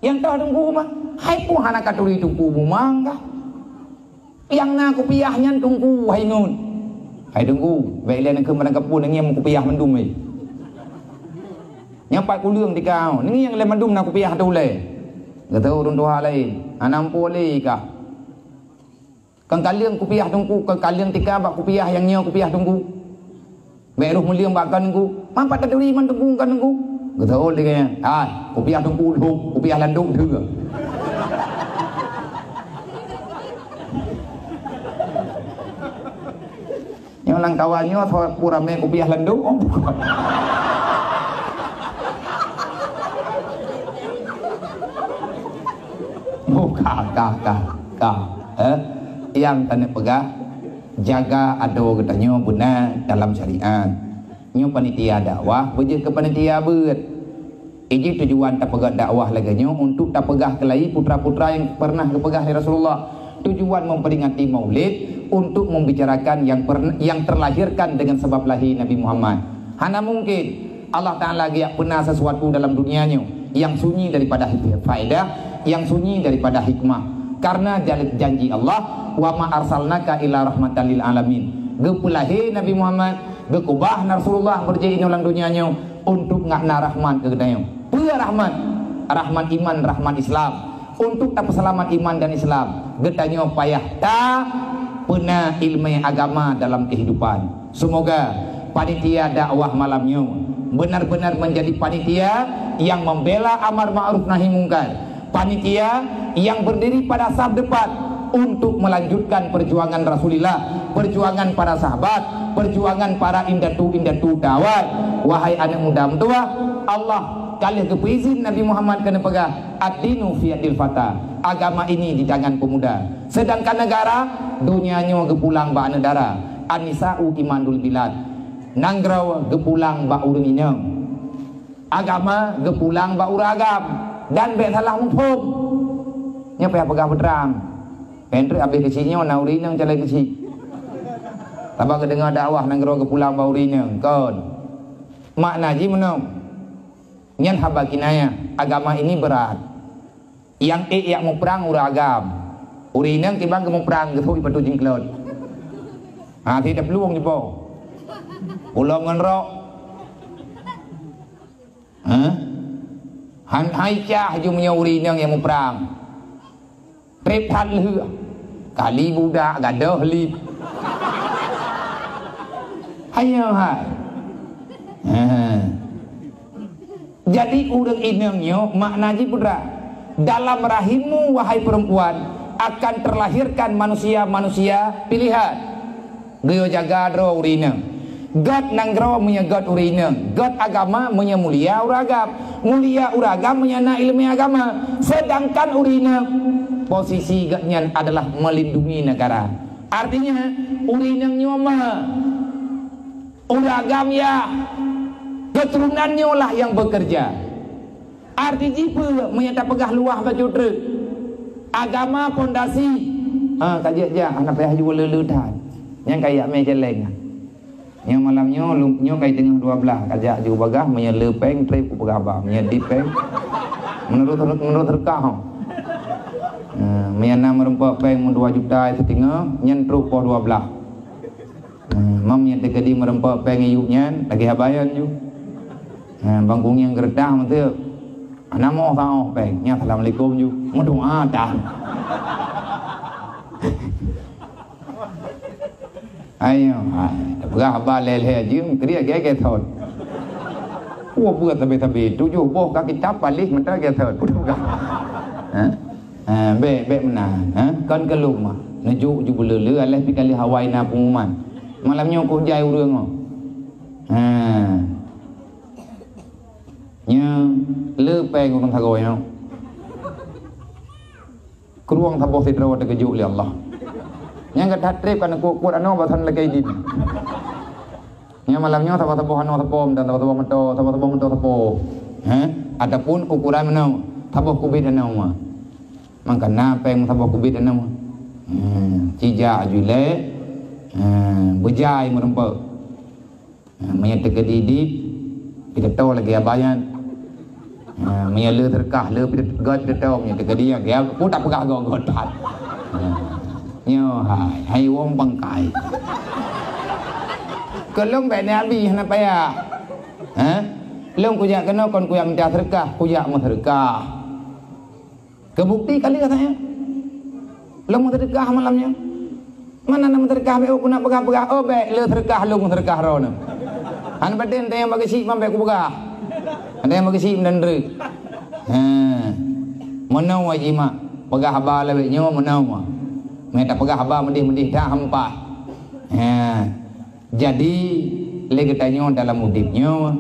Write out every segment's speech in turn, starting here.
Yang tahu tunggu mah, hai pu hana katuri tunggu mangga. Yang na kupiahnya tunggu hai nun. Hai tunggu, vậy lên ke menangkap pun ngi mu kupiah mendum ai. Yang pak kulung di kau, ngi yang le mendum na kupiah tu le. Kata urun doa lain, anam boleh kah? Kang kalian kupiah tunggu, kang kalian tika bak kupiah yang nyo kupiah tunggu. Beruh muliang bakkan tunggu, mampat katuri man tunggu kan tunggu. Kata oh dia, kupiah tunggu dulu, kupiah landung juga. Yang lang kawannya purame kupiah landung, oh bukan. Yang tanda pegah jaga ado katanya benar dalam syariat. Nyo panitia dakwah beje ke panitia beut. Ini tujuan tak pegah dakwah lagi untuk tak pegah kelai putra-putra yang pernah kepegah dari Rasulullah. Tujuan memperingati Maulid untuk membicarakan yang terlahirkan dengan sebab lahir Nabi Muhammad. Hana mungkin Allah Ta'ala lagi pernah sesuatu dalam dunianya yang sunyi daripada faedah, yang sunyi daripada hikmah. Karena janji Allah, wa ma arsalnaka ila rahmatan lil alamin. Gepulahi Nabi Muhammad, gekubah Rasulullah berjaya ulang dunianya untuk ngakna rahmat ke kedaya. Pula rahmat, rahmat iman, rahmat Islam. Untuk tak selamat iman dan Islam, getanya payah tak pernah ilmu agama dalam kehidupan. Semoga panitia dakwah malamnya benar-benar menjadi panitia yang membela amar ma'ruf nahi mungkar, panitia yang berdiri pada saf depan untuk melanjutkan perjuangan Rasulullah, perjuangan para sahabat, perjuangan para indatu dakwah. Wahai anak muda tua, Allah kalian keizin Nabi Muhammad kena pegah ad-dinu fi yadil fata. Agama ini di tangan pemuda. Sedangkan negara dunianya gepulang ba negara. Anisa'u imandul bilad. Nanggrau gepulang ba urang. Agama gepulang ba uragam dan be salah hukum. Nya payah pegah berang. Pendri habis kecilnya na urinang calai kecil. Tabak kedengar dakwah nanggrau gepulang ba urinang. Kon. Makna ji menong. Nyan haba kinaya agama ini berat. Yang yang mau perang uragam. Urinang timbang mau perang getui patu jingklot. Tidak peluang jepo. Ulang ngenrok. Han hai cah jumnya urinang yang mau perang. Trepan leh. Kali budak gadah lip. Hayo hai. Jadi urang inangnya maknanya berat. Dalam rahimmu wahai perempuan akan terlahirkan manusia-manusia pilihan. Geo jaga dro urinang. God nanggro punya God urinang. God agama punya mulia uragam. Mulia uragam punya na ilmu agama. Sedangkan urinang posisi godnya adalah melindungi negara. Artinya urinangnya mah uragam ya. Keturunannya lah yang bekerja. Arti jipa menyata pegah luah baju truk. Agama pondasi. Kajak je anak payah juga leletan. Yang kayak meja leng. Yang malamnya lumpnya kayak tengah 12. Kajak juga bagah menyelepeng trip pegah ba, menyedipeng. Menurut rekah. Menyana merempak peng 2 juta setengah nyentruk po 12. Mam nyata kedi merempak peng iyuknya lagi habayan juga. Bangkung yang gerdah mesti nama kau pengnya assalamualaikum ju mendoa dah. Ayo, berapa balel haji kriya gaya thot. Buat tapi tujuh boh kaki cap balik mentah gaya thot. Be mana? Kan kelum mah. Naju ju belele alih pikali Hawaii na pengumuman. Malamnya kau jai urang. Nya lepeng orang thagoi no. Keruang thabo sidro ta keju li Allah. Nya gadat trip kan ku kuat ano bathan lagi din. Nya malamnya thabo hano thapom dan thabo mento thabo. Adapun ukuran meno thabo kubit ano mah. Mangkana peng thabo kubit ano mah. Cija jule bejai merempak. Menyata kedidip kita tahu lagi abayan. Maya le terkah le god tetau nya ke dia dia ku tak pegah god pat. Nyo hai wong bangkai. Kelong bae nabi kenapa ya? Long kuyak kena kon kuyak minta terkah, kuyak mau terkah. Kebukti kali katanya. Long mau terkah malamnya. Mana nama terkah be aku nak pegah-pegah. Oh baik le terkah long terkah ro no. Han baden teh bagi si mambe ku pegah. Ada yang bagi si dan re. Menau wajima pegah haba le nyo menau. Meta pegah haba mendih-mendih dah hampa. Jadi le getanyo dalam udipnyo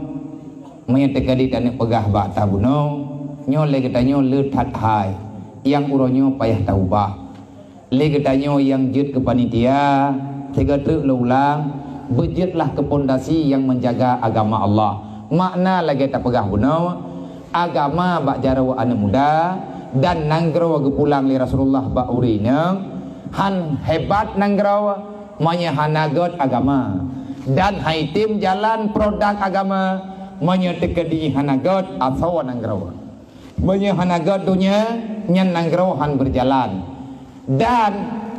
maya tekadi tane pegah ba tabuno nyo le getanyo le that hai yang uronyo payah taubah. Le getanyo yang jut ke panitia tiga truk ulang bejutlah ke pondasi yang menjaga agama Allah. Makna lagi tak pegah buno agama bak jarawa ane muda dan nanggro ge pulang li Rasulullah bak urina han hebat nanggro manya hanagot agama dan haitim jalan produk agama manya tekedi hanagot atau nanggro manya hanagot dunia nyan nanggro han berjalan. Dan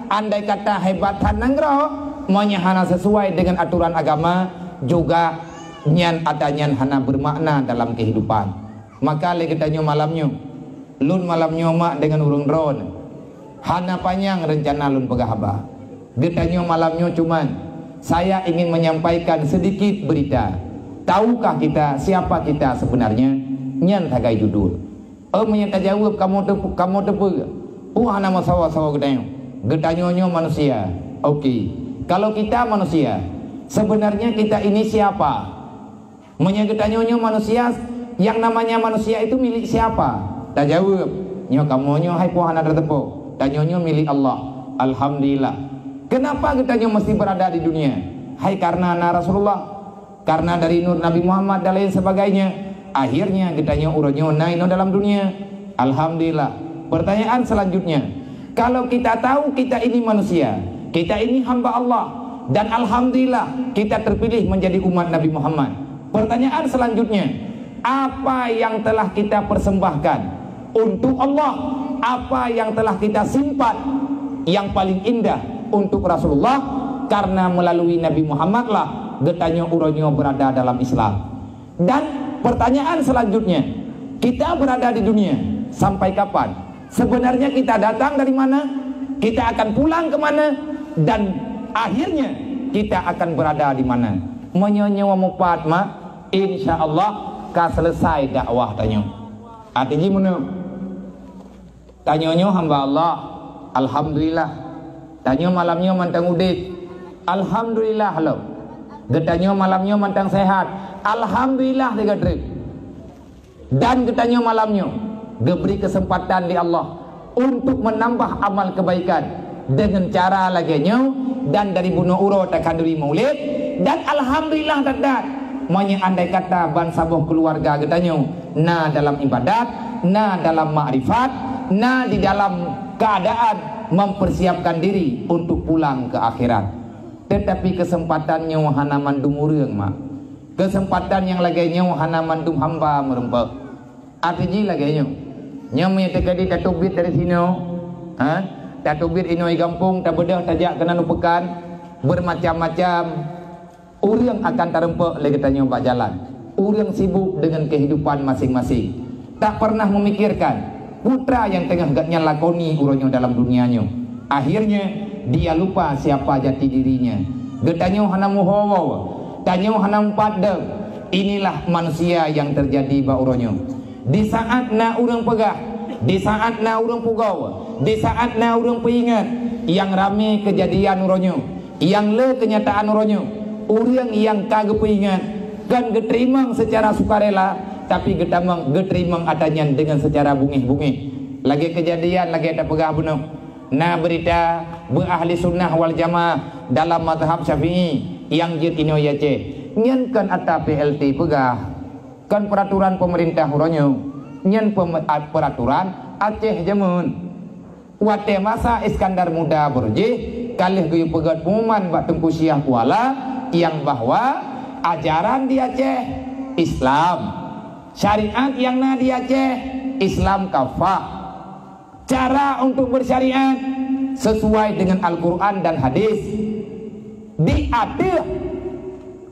andai kata hebatan nanggro manya hana sesuai dengan aturan agama juga nyan adanya hana bermakna dalam kehidupan. Maka le kita nyo malamnyo lun malamnyo mak dengan urung drone hana panjang rencana lun pegahaba. Kita nyo malamnyo cuman saya ingin menyampaikan sedikit berita. Tahukah kita siapa kita sebenarnya? Nyan tagai judul. Menyata jawab kamu tepu. Hana masawa-sawa gedanyo. Gedanyo manusia. Okey. Kalau kita manusia, sebenarnya kita ini siapa? Gedanyo manusia, yang namanya manusia itu milik siapa? Tak jawab. Nyo kamu hai puhana tertepu. Tanyo milik Allah. Alhamdulillah. Kenapa gedanyo mesti berada di dunia? Hai karena Rasulullah, karena dari nur Nabi Muhammad dan lain sebagainya. Akhirnya gedanyo uronyo naino dalam dunia. Alhamdulillah. Pertanyaan selanjutnya, kalau kita tahu kita ini manusia, kita ini hamba Allah, dan alhamdulillah kita terpilih menjadi umat Nabi Muhammad. Pertanyaan selanjutnya, apa yang telah kita persembahkan untuk Allah? Apa yang telah kita simpan yang paling indah untuk Rasulullah? Karena melalui Nabi Muhammad lah getanyo uronyo berada dalam Islam. Dan pertanyaan selanjutnya, kita berada di dunia sampai kapan? Sebenarnya kita datang dari mana? Kita akan pulang ke mana? Dan akhirnya kita akan berada di mana? Menyonya mupat mak, insya Allah ka selesai dakwah tanyo. Artinya mana? Tanyonyo hamba Allah, alhamdulillah. Tanyo malamnya mantang udit, alhamdulillah lo. Getanyo malamnya mantang sehat, alhamdulillah tiga trip. Dan getanyo malamnya diberi kesempatan di Allah untuk menambah amal kebaikan dengan cara laginya dan dari bunuh uro takanduri maulid dan alhamdulillah dadat manya andai kata ban sabuh keluarga getanyo na dalam ibadat, na dalam makrifat, na di dalam keadaan mempersiapkan diri untuk pulang ke akhirat. Tetapi kesempatannya hana mandum urang mak, kesempatan yang laginya hana mandum hamba merempek. Artinya laginya nyamnya tekadi tatubit dari sini, tatubit inoi kampung, tak bedah tajak kena nupekan, bermacam-macam. Urang akan terempek lagi tanya pak jalan. Urang sibuk dengan kehidupan masing-masing, tak pernah memikirkan putra yang tengah gatnya lakoni uronyo dalam dunianya. Akhirnya dia lupa siapa jati dirinya. Getanyo hana muhawaw, tanyo hana padam. Inilah manusia yang terjadi ba uronyo. Di saat na urang pegah, di saat na urang pugau, di saat na urang peingat yang rame kejadian uronyo, yang le kenyataan uronyo, urang yang kagak peingat kan geterimang secara sukarela, tapi geterimang adanya dengan secara bungih-bungih. Lagi kejadian lagi ada pegah bunuh. Nah berita ahli sunnah wal jamaah dalam mazhab Syafi'i yang jit ino yace nyen kan ata PLT pegah kan peraturan pemerintah uronyo nyen peraturan Aceh jamun wate masa Iskandar Muda berjih kalih guyup pegat pengumuman bak Tengku Syah Kuala yang bahwa ajaran di Aceh Islam syariat yang na di Aceh Islam kafah. Cara untuk bersyariat sesuai dengan Al-Quran dan hadis. Diatur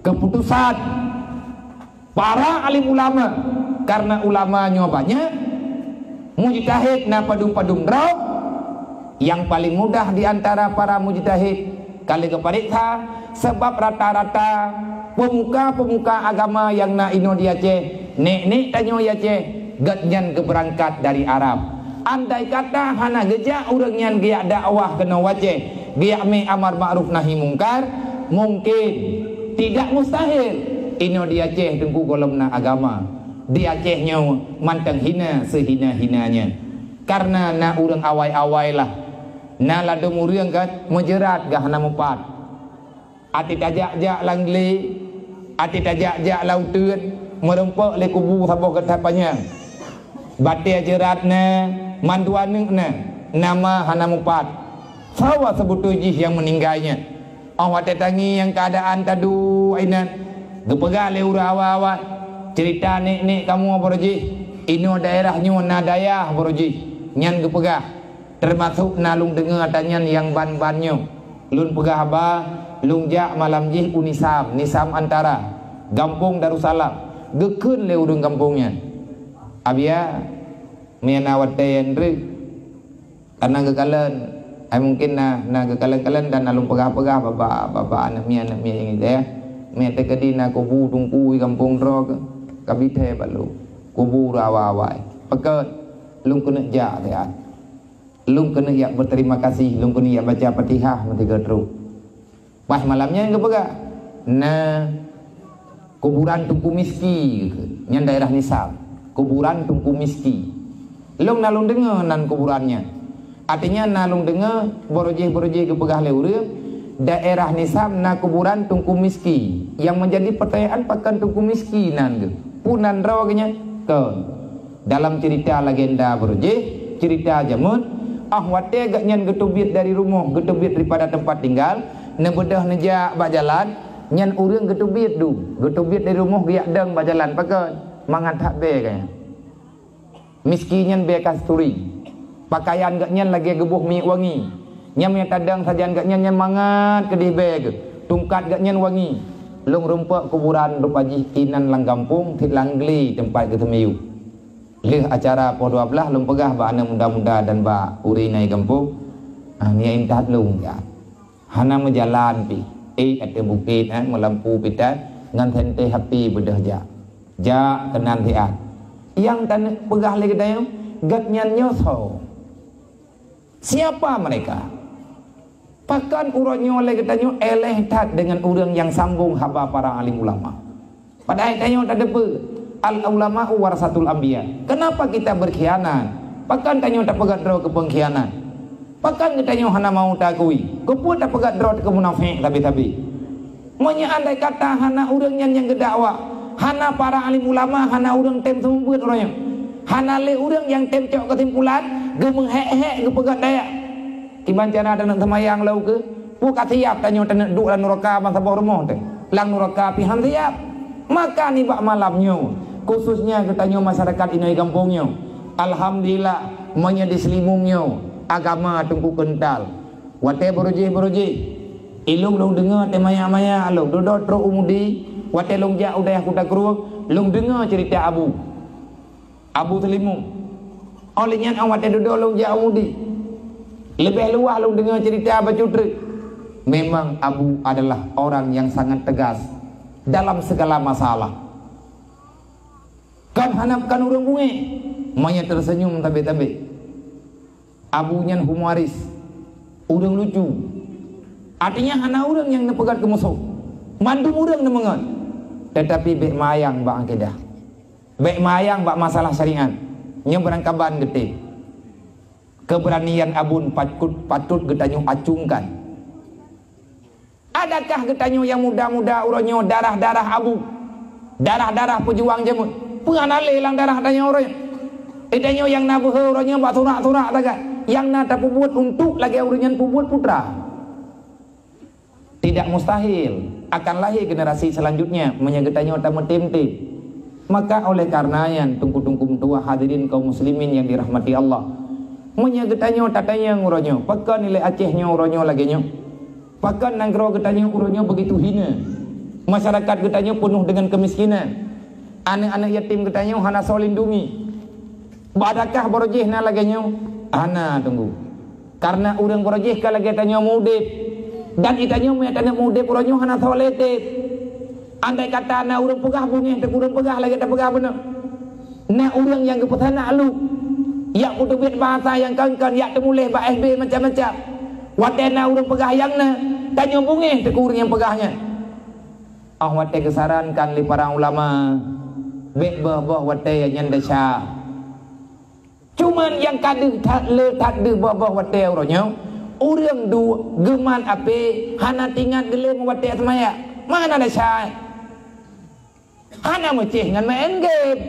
keputusan para alim ulama, karena ulamanya banyak, mujtahid na padung-padung draw. Yang paling mudah diantara para mujtahid kali kepariksa, sebab rata-rata pemuka-pemuka agama yang na ino di Aceh, nek tanyo di Aceh gatnyan keberangkat dari Arab. Andai kata hana gejak urang nyan giak dakwah kena Aceh, giak me amar ma'ruf nahi mungkar, mungkin tidak mustahil ino di Aceh tengku kolom na agama. Di Acehnya manteng hina sehina-hinanya. Karena na urang awai-awai lah, na ladung urang kan menjerat gah hana mupat. Ati tajak-jak langli, ati tajak-jak lauteut, merempek le kubu sabo ketapanya. Batia jeratna manduanengna nama hana mupat. Sawa sebutujih yang meninggalnya. Awak tetangi yang keadaan tadu ainan gepega le ura awak cerita nek kamu boroji ino daerahnya na dayah boroji nyan gepega termasuk nalung dengar tanyan yang ban-bannya lun pegah ba lung jak malam jih unisam nisam antara Gampung Darussalam gekeun le urang kampungnya abia miana waten re karena gekalan ay mungkin na gekalan-kalan dan nalung pegah-pegah bapa anak mia yang itu ya mia te kedi na kubu tungku kampung ro kabithe balu kubu rawa-awai pekat lung kena jak ya lung kena ya berterima kasih lung kena ya baca Fatihah mati gedru pas malamnya ke pegah na kuburan Tungku Miski nyan daerah Nisab kuburan Tungku Miski lung nalung dengar nan kuburannya artinya nalung dengar borojih-borojih ke pegah leureuh daerah Nisab na kuburan Tungku Miski yang menjadi pertanyaan pakan Tungku Miski nan punan rawagnya ke dalam cerita legenda borojih cerita jamun wate gak nyan getubit dari rumah getubit daripada tempat tinggal nebedah nejak bak jalan nyan urang getubit getubit dari rumah giak deng bak jalan pakai mangan tak be kaya miski nyan be kasturi pakaian gak nyan lagi gebuh minyak wangi nyam yang tadang sajian gak nyan mangat kedih be tungkat gak nyan wangi lung rumpek kuburan rupaji kinan lang kampung tit langgli tempat ketemiu leh acara po 12 lung pegah ba ana muda-muda dan ba uri nai kampung ni intat lung ya hana menjalan pi ada bukit melampu pitat ngan tente happy bedah ja kenan tiat yang tan pegah le kedai gat nyan nyoso siapa mereka pakan uronyo le kedanyo eleh tat dengan urang yang sambung haba para alim ulama pada ayatnya tak ada al ulama warasatul anbiya. Kenapa kita berkhianat? Pakan tanyo tak pegat draw ke pengkhianat. Pakan kita hana mau takui. Kepun tak pegat draw ke munafik tapi. Monya andai kata hana urang yang gedakwah, hana para alim ulama, hana urang tem sumbeut orangnya. Hana le urang yang tem cok kesimpulan, ge menghek-hek ge pegat daya. Tiban cara ada nak semayang lau ke? Pu kasiap tanyo tenek duk lan neraka bang sabah rumah teh. Lang neraka pi ham siap. Maka ni bak malamnya khususnya katanya masyarakat inai kampungnya alhamdulillah monya dislimumnya agama tungku kental wate boroji ilung lung dengar te maya alung dodot tro umudi wate lung ja udah aku tak keruak lung dengar cerita abu selimum olehnya awate dodot lung ja umudi lebih luas lung dengar cerita bacutri memang abu adalah orang yang sangat tegas dalam segala masalah. Kan hanapkan urang bunge manya tersenyum tabe-tabe abunyan humoris urang lucu artinya hana urang yang nepegat ke musuh mandum urang nemengan tetapi bek mayang bak akidah bek mayang bak masalah syariat nyebrang kaban gede keberanian abun patut getanyo acungkan adakah getanyo yang muda-muda uronyo darah-darah abu darah-darah pejuang jemut pengan lelang darah tanya orang edanyo yang nabuh orangnya buat turak-turak taga yang nata pubut untuk lagi orangnya pubut putra tidak mustahil akan lahir generasi selanjutnya menyegetanyo tamu temte Maka oleh karena yang tungku-tungku tua hadirin kaum muslimin yang dirahmati Allah, menyagetanyo tatanya nguronyo, pakan nilai Acehnya uronyo lagi nyo, pakan nanggro getanyo uronyo begitu hina, masyarakat getanyo penuh dengan kemiskinan, anak-anak yatim getanyo hana solindungi, badakah borojeh na lagi nyo, hana tunggu, karena urang borojeh ka lagi tanyo mudip, dan itanyo metanyo mudip uronyo hana soletip. Andai kata na urang pegah bungeh, tak urang pegah lagi tak pegah benar. Na urang yang keputana lu, yak kutubit bahasa yang kangkan, yak temuleh ba FB macam-macam. Watai na urang pegah yang na, tanya bungeh tak urang yang pegahnya. Watai kesarankan li para ulama, bek bah watai yang dasar. Cuman yang kadeh tak le tak de bah watai urangnya, urang du geman ape, hana tinggal gelem watai semaya. Mana dasar? Hana meceh ngan main game.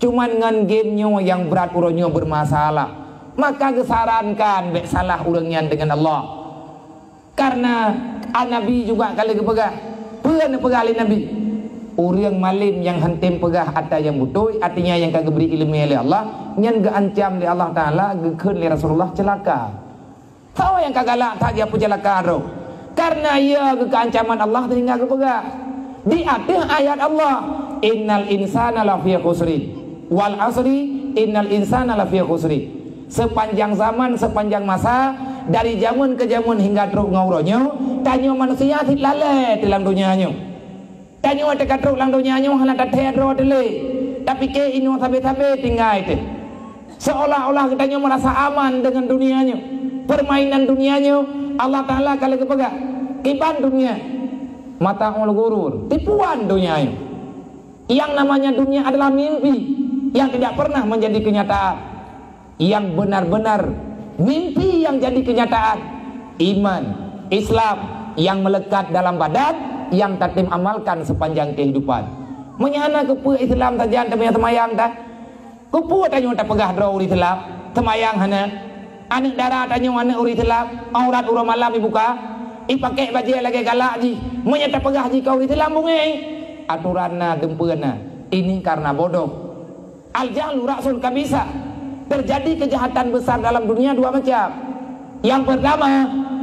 Cuman ngan gamenya yang berat uronyo bermasalah. Maka kesarankan bek salah urangnya dengan Allah. Karena Nabi juga kali kepegah. Pernah pegali Nabi. Urang malim yang hantim pegah atau yang butuh, artinya yang kagak beri ilmu oleh Allah, yang geancam oleh Allah Ta'ala, gekun oleh Rasulullah celaka. Tahu yang kagak lah tak dia celaka roh. Karena ia keancaman Allah sehingga kepegah. Di atas ayat Allah, innal insana lafi khusri wal asri innal insana lafi khusri. Sepanjang zaman, sepanjang masa, dari zaman ke zaman hingga terus ngauronyo, tanyo manusia tit lale dalam dunianya. Tanyo ada katruk dalam dunianya hana tatero dele. Tapi ke ino sabe-sabe tinggal itu. Seolah-olah tanyo merasa aman dengan dunianya. Permainan dunianya Allah Ta'ala kalau kepegah kiban dunia mata'ul gurur, tipuan dunia ini. Yang namanya dunia adalah mimpi yang tidak pernah menjadi kenyataan. Yang benar-benar mimpi yang jadi kenyataan, iman Islam yang melekat dalam badan, yang tatim amalkan sepanjang kehidupan. Menyana kepu Islam saja temanya semayang dah. Kepu tanya tak pegah draw Islam semayang hana. Anak darah tanya anak uri Islam, aurat urang malam dibuka. Pakai baju lagi galak ji, menyata pegah ji kau di lambung aturanna dempeuna. Ini karena bodoh. Al-jahlu ra'sul kabisa. Terjadi kejahatan besar dalam dunia dua macam. Yang pertama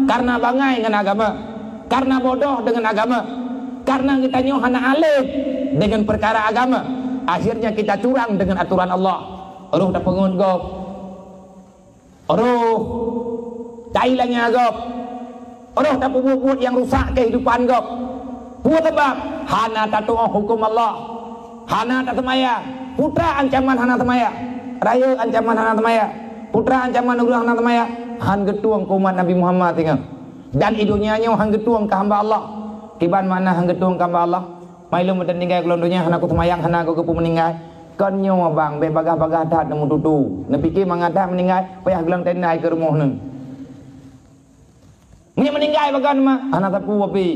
karena bangai dengan agama, karena bodoh dengan agama, karena kita hana alim dengan perkara agama. Akhirnya kita curang dengan aturan Allah. Roh tak pengun gop, roh tailangnya gop. Orang tak buat yang rusak kehidupan kau. Buat apa? Hana tak tahu hukum Allah. Hana tak semaya. Putra ancaman hana semaya. Raya ancaman hana semaya. Putra ancaman negara hana semaya. Han getuang kumat Nabi Muhammad tinggal. Dan idunya han getuang ke hamba Allah. Kiban mana han getuang ke hamba Allah? Mailum dan tinggal kalau dunia hana ku semayang hana ku kepu meninggal. Konyo bang be bagah-bagah tak nemu tutu. Nepikir mangadah meninggal payah gelang tendai ke rumah neng. Punya meninggal bagan mah anak tapu api.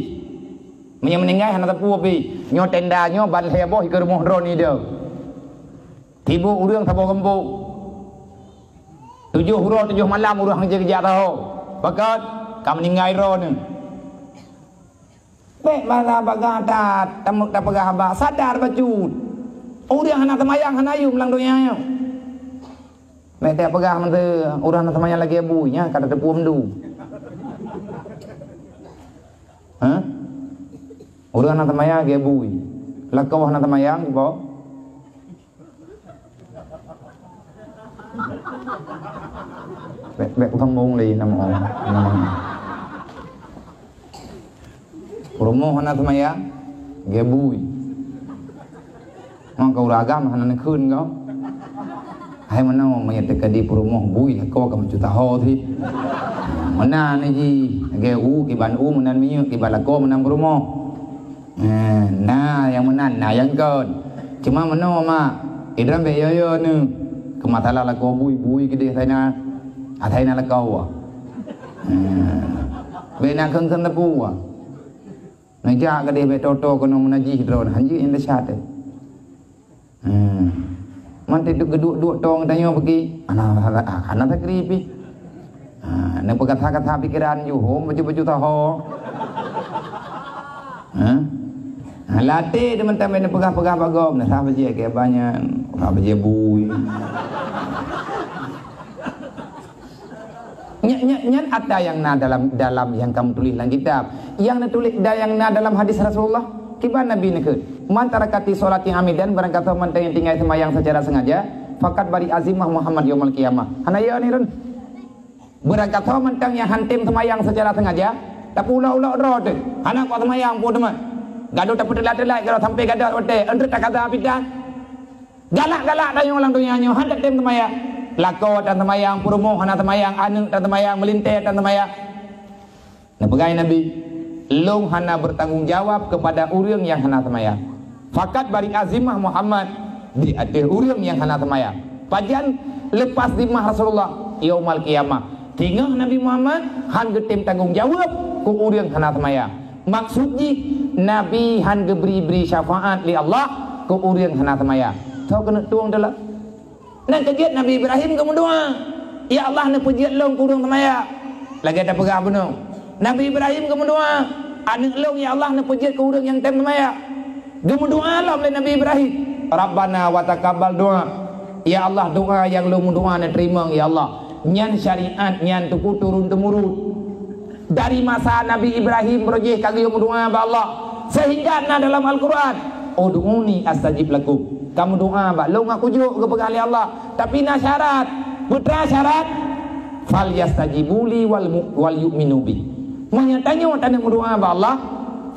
Punya meninggal anak tapu api. Nyo tenda nyo ban heboh ke rumah drone ni dia. Tibu urang sabo gembo. 7 huruf 7 malam urang kerja tahu. Bagan kam meninggal ro ni. Bek bala bagan tat tamuk tak pegah ba sadar bacut. Urang anak semayang hanayum lang dunia nya. Mek tak pegah menteu urang anak semayang lagi abunya kada tepu mendu. Urang anak temayang ge bui. Lakau anak temayang ibo. Bek thong li nam ong. Promo anak temayang ge bui. Mang kau ragam hanan khun kau. Hai mana menyatakan di promo bui lakau ka menjuta ho thi. Mana ni ji ge u ki ban u menan mi ki balako menang promo. Nah yang menan nah yang kon. Cuma meno ma idram be yo ni kematala lakau bui gede thaina. Thaina lakau. Be na kheng tapu. Nai ja gede be toto kono menaji hidron hanji inda syate. Manti duduk tong tanyo pergi anak takripi. Nak kata-kata pikiran you home baju-baju taho. Latih teman-teman ni pegah-pegah bagom. Nah, sahabat je ke banyak. Sahabat je bui. Nyat ada yang na dalam yang kamu tulis dalam kitab. Yang na tulis yang na dalam hadis Rasulullah. Kiban Nabi ni ke? Man tarakati solati amidan barang kata man yang tinggal semayang secara sengaja, fakat bari azimah Muhammad yaumul qiyamah. Hanaya ni run. Barang kata man yang hantim semayang secara sengaja, tapi ulah-ulah roh tu. Anak kau semayang pun teman. Gaduh tak pedelat-delat kalau sampai gaduh ote, andre tak kata apidah. Galak-galak dah yang orang dunia nyo hendak tem semayang. Lako dan semayang, purumoh hana semayang, anu dan semayang, melintir dan semayang. Nah, pegai Nabi, long hana bertanggungjawab kepada urang yang hana semayang. Fakat bari azimah Muhammad di atas urang yang hana semayang. Pajan lepas dimah Rasulullah yaumul qiyamah. Tinggal Nabi Muhammad han getem tanggungjawab ku urang hana semayang. Maksudnya Nabi han geberi syafaat li Allah ku urang hana semayang. Tahu kena tuang dalam. Nak kegiat Nabi Ibrahim kamu doa. Ya Allah nak pujiat long kurung semaya. Lagi ada pegah benar. Nabi Ibrahim kamu doa. Anak long ya Allah nak pujiat kurung yang tem semaya. Kamu doa lah oleh Nabi Ibrahim. Rabbana wa taqabbal doa. Ya Allah doa yang long doa nak terima ya Allah. Nyan syariat nyan tuku turun temurun. Dari masa Nabi Ibrahim berjih kali doa ba Allah sehingga na dalam Al-Quran. Ud'uni astajib lakum. Kamu doa ba long aku juk ke pegali Allah tapi na syarat putra syarat fal yastajibuli wal yu'minu bi menyatanya tanda doa ba Allah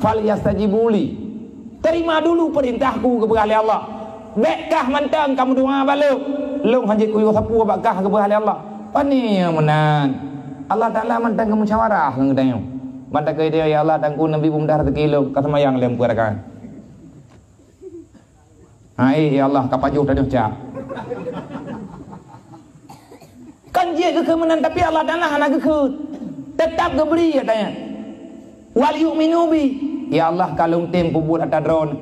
fal yastajibuli terima dulu perintahku ke pegali Allah bekkah mantang kamu doa ba long hanje kuyu sapu bakah ke pegali Allah pani menan Allah Taala mantang kamu musyawarah ngadayo mantang ke dia ya Allah tangku nabi bumdar tekilo kasamayang lem perakan. Hai ya Allah kapajuh tadi ucap. Kan dia kekemenan tapi Allah Taala hana gekut. Tetap geberi katanya. Wal yu'minu bi. Ya Allah kalung tim pubut atas drone.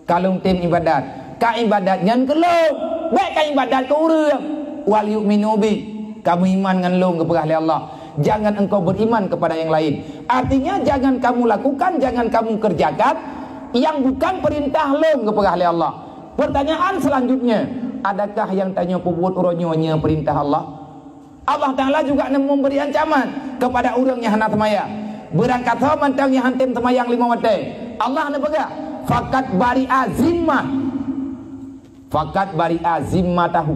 Kalung tim ibadat. Ka ibadat nyan ke long. Baik ka ibadat ke urang. Wal yu'minu bi. Kamu iman dengan long kepada Allah. Jangan engkau beriman kepada yang lain. Artinya jangan kamu lakukan, jangan kamu kerjakan yang bukan perintah long kepada Allah. Pertanyaan selanjutnya, adakah yang tanya pubut uronyonya perintah Allah? Allah Ta'ala juga memberi ancaman kepada orang yang hendak semayang. Berangkat mantang yang hantim semayang 5 waktu. Allah nak pegang. Fakat bari azimah. Fakat bari azimah tahu.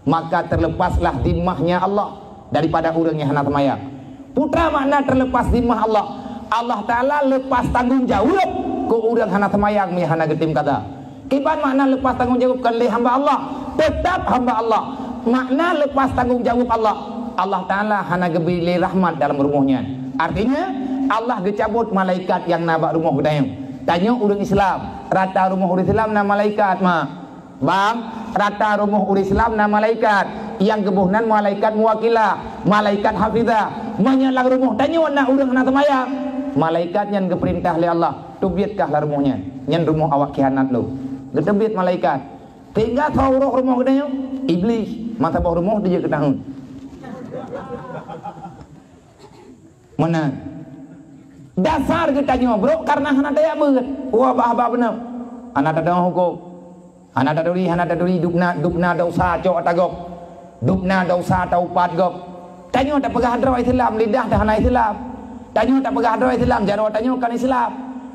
Maka terlepaslah dimahnya Allah daripada orang yang hendak semayang. Putra makna terlepas dimah Allah. Allah Ta'ala lepas tanggungjawab ke orang hendak semayang yang hendak getim kata. Kiban makna lepas tanggungjawabkan oleh hamba Allah, tetap hamba Allah. Makna lepas tanggungjawab Allah, Allah Ta'ala hana gebili rahmat dalam rumahnya. Artinya Allah gecabut malaikat yang nabak rumah gedayang. Tanya orang Islam, rata rumah orang Islam na malaikat mah. Bang, rata rumah orang Islam na malaikat. Yang gebuhnan malaikat muwakilah, malaikat hafizah. Menyalang rumah tanya nak orang hana semayang. Malaikat yang geperintah oleh Allah, tubiatkah lah rumahnya. Yang rumah awak khianat lo. Gedebit malaikat. Tinggal tahu roh rumah gedanya iblis. Mata bawah rumah dia ketahun. Mana? Dasar ketanya bro karena hana daya beut. Wah bah benar. Hana ada hukum. Hana ada duri dupna dosa cok atagop. Dupna dosa taupat gop. Tanya tak pegah hadra Islam lidah dah hana Islam. Tanya tak pegah hadra Islam jaro tanya kan Islam.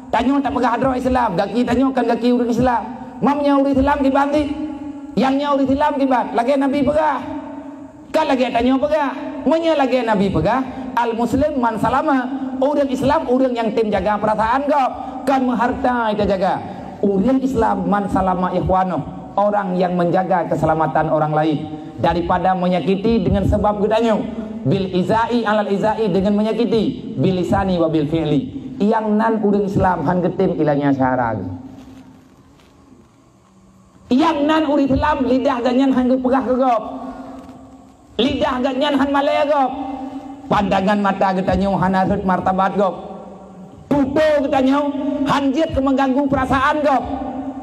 Tanya tak pegah hadra Islam gaki tanya kan gaki urang Islam. Mamnya uri Islam kibanti. Yangnya uri Islam kibat. Lagi Nabi pegah. Kan lagi tanya pegah. Menya lagi Nabi pegah. Al muslim man salama. Orang Islam orang yang tim jaga perasaan kau. Kan menghartai kita jaga. Orang Islam man salama ikhwano. Orang yang menjaga keselamatan orang lain. Daripada menyakiti dengan sebab gedanya. Bil izai alal izai dengan menyakiti. Bil lisani wa bil fi'li. Yang nan orang Islam han getim ilahnya syarag. Yang nan uri Islam lidah ganyan han pegah gegop. Lidah ganyan han malaya gop. Pandangan mata getanyo han arut martabat gop. Tuto getanyo han jiet ke mengganggu perasaan gop.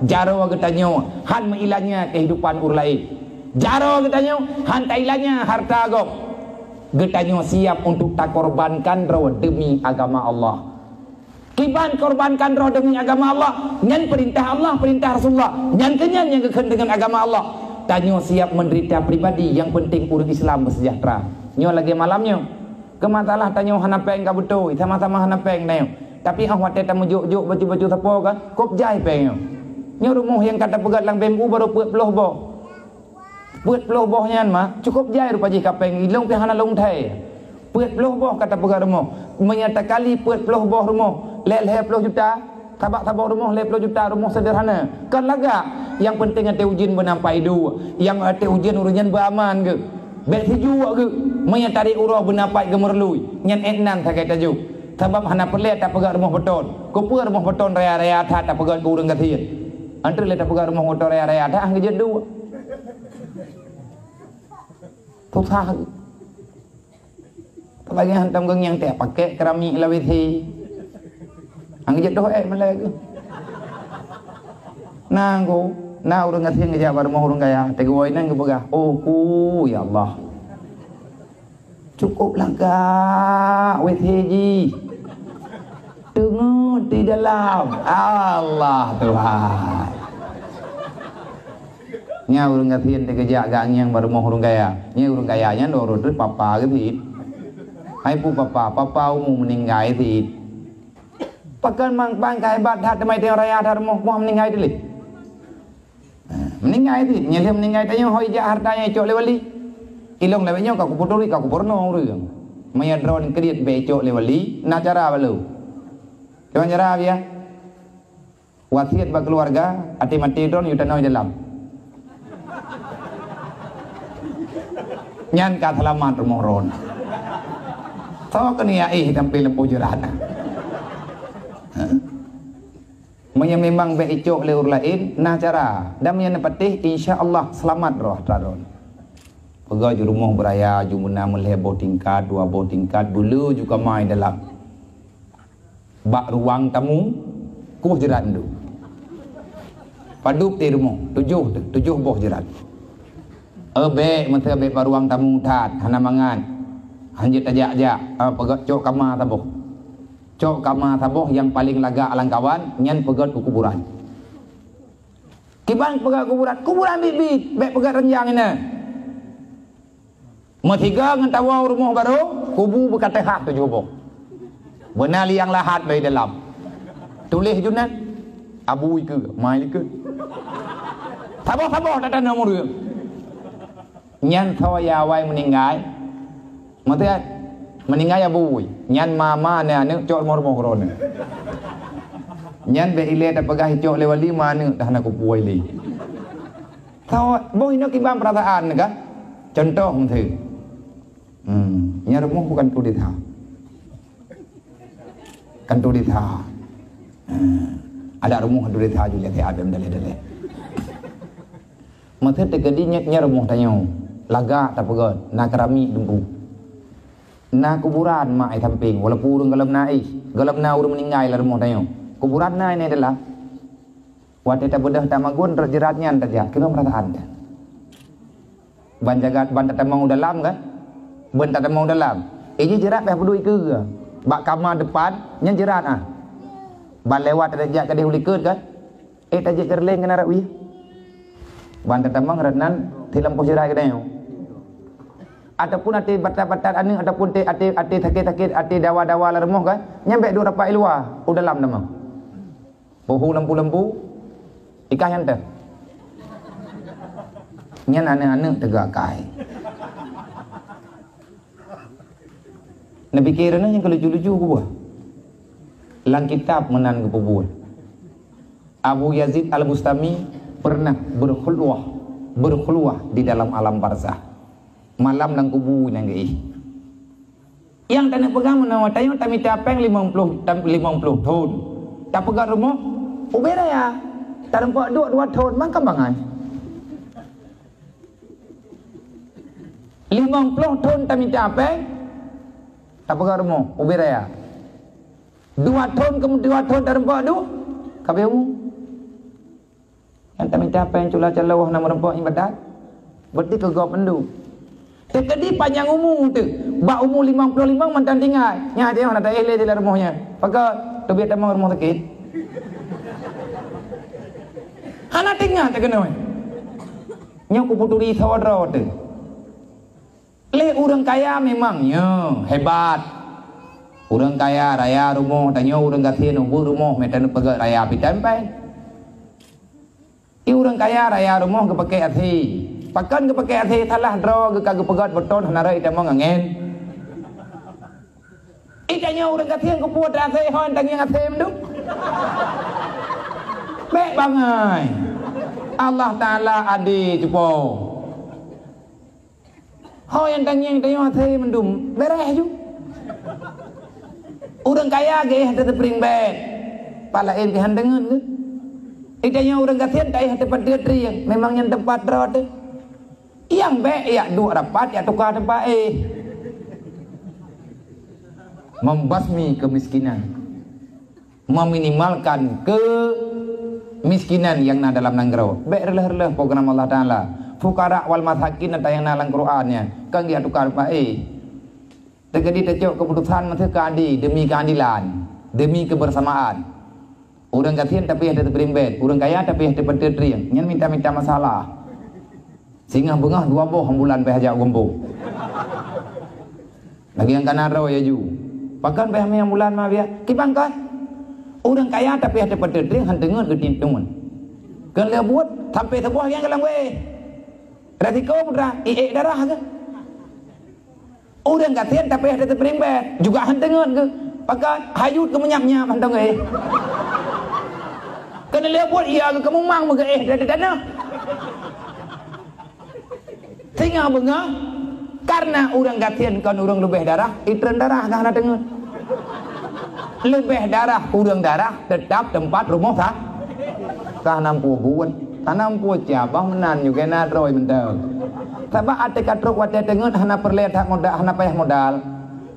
Jaro getanyo han meilahnya kehidupan ur lain. Jaro getanyo han tailahnya harta gop. Getanyo siap untuk tak korbankan rawa demi agama Allah. Kiban korbankan roh demi agama Allah. Nyan perintah Allah, perintah Rasulullah. Nyan kenyan yang keken dengan agama Allah. Tanyo siap menderita pribadi. Yang penting urus Islam bersejahtera. Nyo lagi malamnya. Kematalah tanyo hanapeng ka betul. Sama-sama hanapeng na yun. Tapi awak teta mujuk-juk baju-baju tapo kan. Kop jai peng yun. Nyo rumah yang kata pegat lang bembu baru puet peloh boh. Puet peloh boh nyan mah. Cukup jai rupa jika peng. Ilong pihana long thai. Puet peloh boh kata pegat rumah. Menyata kali puet peloh boh rumah. Leh 10 juta, tabak-tabak rumah 10 juta, rumah sederhana. Kan laga. Yang penting ate ujin menampai dua. Yang ate ujin urusan beraman ke. Bet hijau ke. Maya tarik urah menampai gemerlui. Nyan etnan tak kata ju. Sebab hana perlet tak pegat rumah beton. Ko pur rumah beton raya-raya tak pegat ku urang kathian. Antri le tak pegat rumah beton raya-raya tak ngejat dua. Tu thah. Bagi hantam geng yang tak pakai keramik la withi. Angkat doa malah ke. Nanggo, na urang ngathian ngejak bar mau urang kaya. Tegoi nang kebegah. Oh, ya Allah. Cukup langkah wetheji. Tengok di dalam. Allah Tuhan. Nya urang ngathian tegejak gang yang bar mau urang kaya. Nya urang kayanya do rut papa ke thit. Hai pu papa umum meninggal thit. Pakan mang kai bat hat mai teng raya dar moh meninggal dili. Meninggal itu, nyelih meninggal tanya hoi jak hartanya cok lewali. Ilong lewanya kau kuputuri kau kupurno urang. Maya drone kredit be cok lewali, nak cara balu. Jangan cara ya. Wasiat bagi keluarga, ati mati drone yuta noi dalam. Nyan ka selamat rumah ron. Tahu kan ya tampil lempu jurana. Memang baik icok leur lain nah cara dan yang patih insyaallah selamat roh taron. Pegawai rumah beraya jumuna meleh boh tingkat dua boh tingkat dulu juga main dalam bak ruang tamu kuh jerat tu. Paduk di rumah tujuh boh jerat. Be menteri be ruang tamu tat hana mangan. Hanjit ajak-ajak pegat cok kamar tabuh. Cok kamar tabuh yang paling laga alang kawan nyan pegat ke kuburan. Kiban pegat kuburan bit-bit bek pegat renjang ini. Matiga ngan tawa rumah baru kubu berkata hak tu boh. Benar liang lahat bayi dalam. Tulis junat abu ke mai ke. Tabuh tak ada nomor dia. Nyan tawa ya wai meninggal. Mati meninggal ya bui nyan mama ne ane cok mor ron nyan be ile ta pegah cok lewali mana dah nak puai li tahu boy nak ibam perasaan ka contoh menteri nya rumah bukan tu ditha kan tu ditha ada rumah tu ditha juga te ada dale menteri tegadi nya rumah tanyo laga ta pegah nak kerami dumpu na kuburan mai tamping walaupun urang galam na urang meninggal lah rumah tayo kuburan na ini adalah wate ta bedah tamagun terjeratnya saja kira perasaan kan banjagat ban ta mau dalam kan ben ta mau dalam ini jerat dah pedui ke bak kamar depan nya jerat ban lewat ada jak kadeh ulikeut kan ta je kerleng kana rawi ban ta mang ratnan tilam posirai kadeh ataupun ati batat-batat anu ataupun ati sakit-sakit ati dawa-dawa la remoh kan nyampe dua rapat luar dalam nama bohu lampu-lampu ikah yang teh nyan ane-ane tegak kai nabi kirana yang kelucu-lucu ku buah lang kitab menan ke pubuan Abu Yazid Al-Bustami pernah berkhulwah di dalam alam barzah malam nang kubu nang gei yang tanah pegang menawa tayo tami tapeng 50 ton tak pegang rumah ubera ya tarempak 2 ton mang kambangan 50 ton tami tapeng tak pegang rumah ubera ya 2 ton kemudian 2 ton tarempak du kabeu yang tami tapeng cula calawah nama rempak ibadat berarti kegop endu. Tekadi panjang umur tu. Bak umur 55 mantan tinggal. Nya dia nak tak eleh di dalam rumahnya. Pakai tapi ada mau rumah sakit. Anak tinggal tak kena. Nyo kuputuri saudara tu. Le orang kaya memangnya hebat. Orang kaya raya rumah, tanya orang kaya nunggu rumah, medan pegat raya pitampai. Orang kaya raya rumah ke pakai hati. Pakan ke pakai hati salah draw ke kagak pegat beton hanara ita mau ngangen. Itanya orang kaya ke puat hati hon tanya hati menduk. Baik bangai. Allah Ta'ala adi cupo. Ho yang tanya hati mendum beres ju. Orang kaya ke hati pering bet. Palain ke handengan ke. Itanya orang kaya tak hati pada triang. Memang yang tempat rawat tu. Yang baik ya dua rapat ya tukar tempat membasmi kemiskinan, meminimalkan kemiskinan yang ada dalam nanggro. Baik relah-relah program Allah Ta'ala. Fukara wal masakin ada yang nalang Qurannya. Kan dia tukar tempat terjadi tercok keputusan masa keadi demi keadilan, demi kebersamaan. Orang kasihan tapi ada berimbet, orang kaya tapi ada penteriang. Yang minta-minta masalah. Singa bengah dua boh bulan behajak gombo. Lagi yang kanan raw ya ju. Pakan beham yang bulan mah dia. Kibang kan? Orang kaya tapi ada penteriang handengan ketintungan. Kan dia buat sampai sebuah yang kelang we. Resiko putra, darah ke? Orang kasihan tapi ada berimbet, juga handengan ke? Pakan hayut ke menyap-nyap hantang we. Kena dia buat iya ke kamu mang ke dari dana. Sehingga bengah karena orang gatian kan orang lebih darah, itren darah dah ada dengar. Lebih darah, kurang darah, tetap tempat rumah tak. Tanam buat, tanam cabang menan juga nak roy mental. Sebab ada katruk wajah dengar, hana perlihat hak modal, hana payah modal.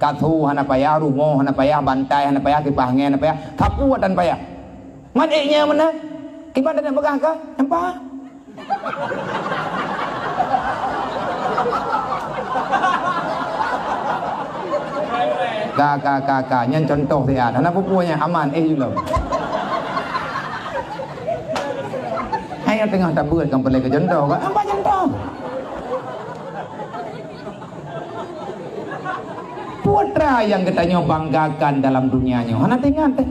Katu, hana payah rumah, hana payah bantai, hana payah kipahnya, hana payah kapu dan payah. Madiknya mana? Kibat dan pegah kah? Nampak? Kakak nyen contoh dia, anak pupunya aman juga. Hai tengah tabut kan perlu ke contoh kan? Apa contoh? Putra yang kita banggakan dalam dunianya, anak tinggal teh.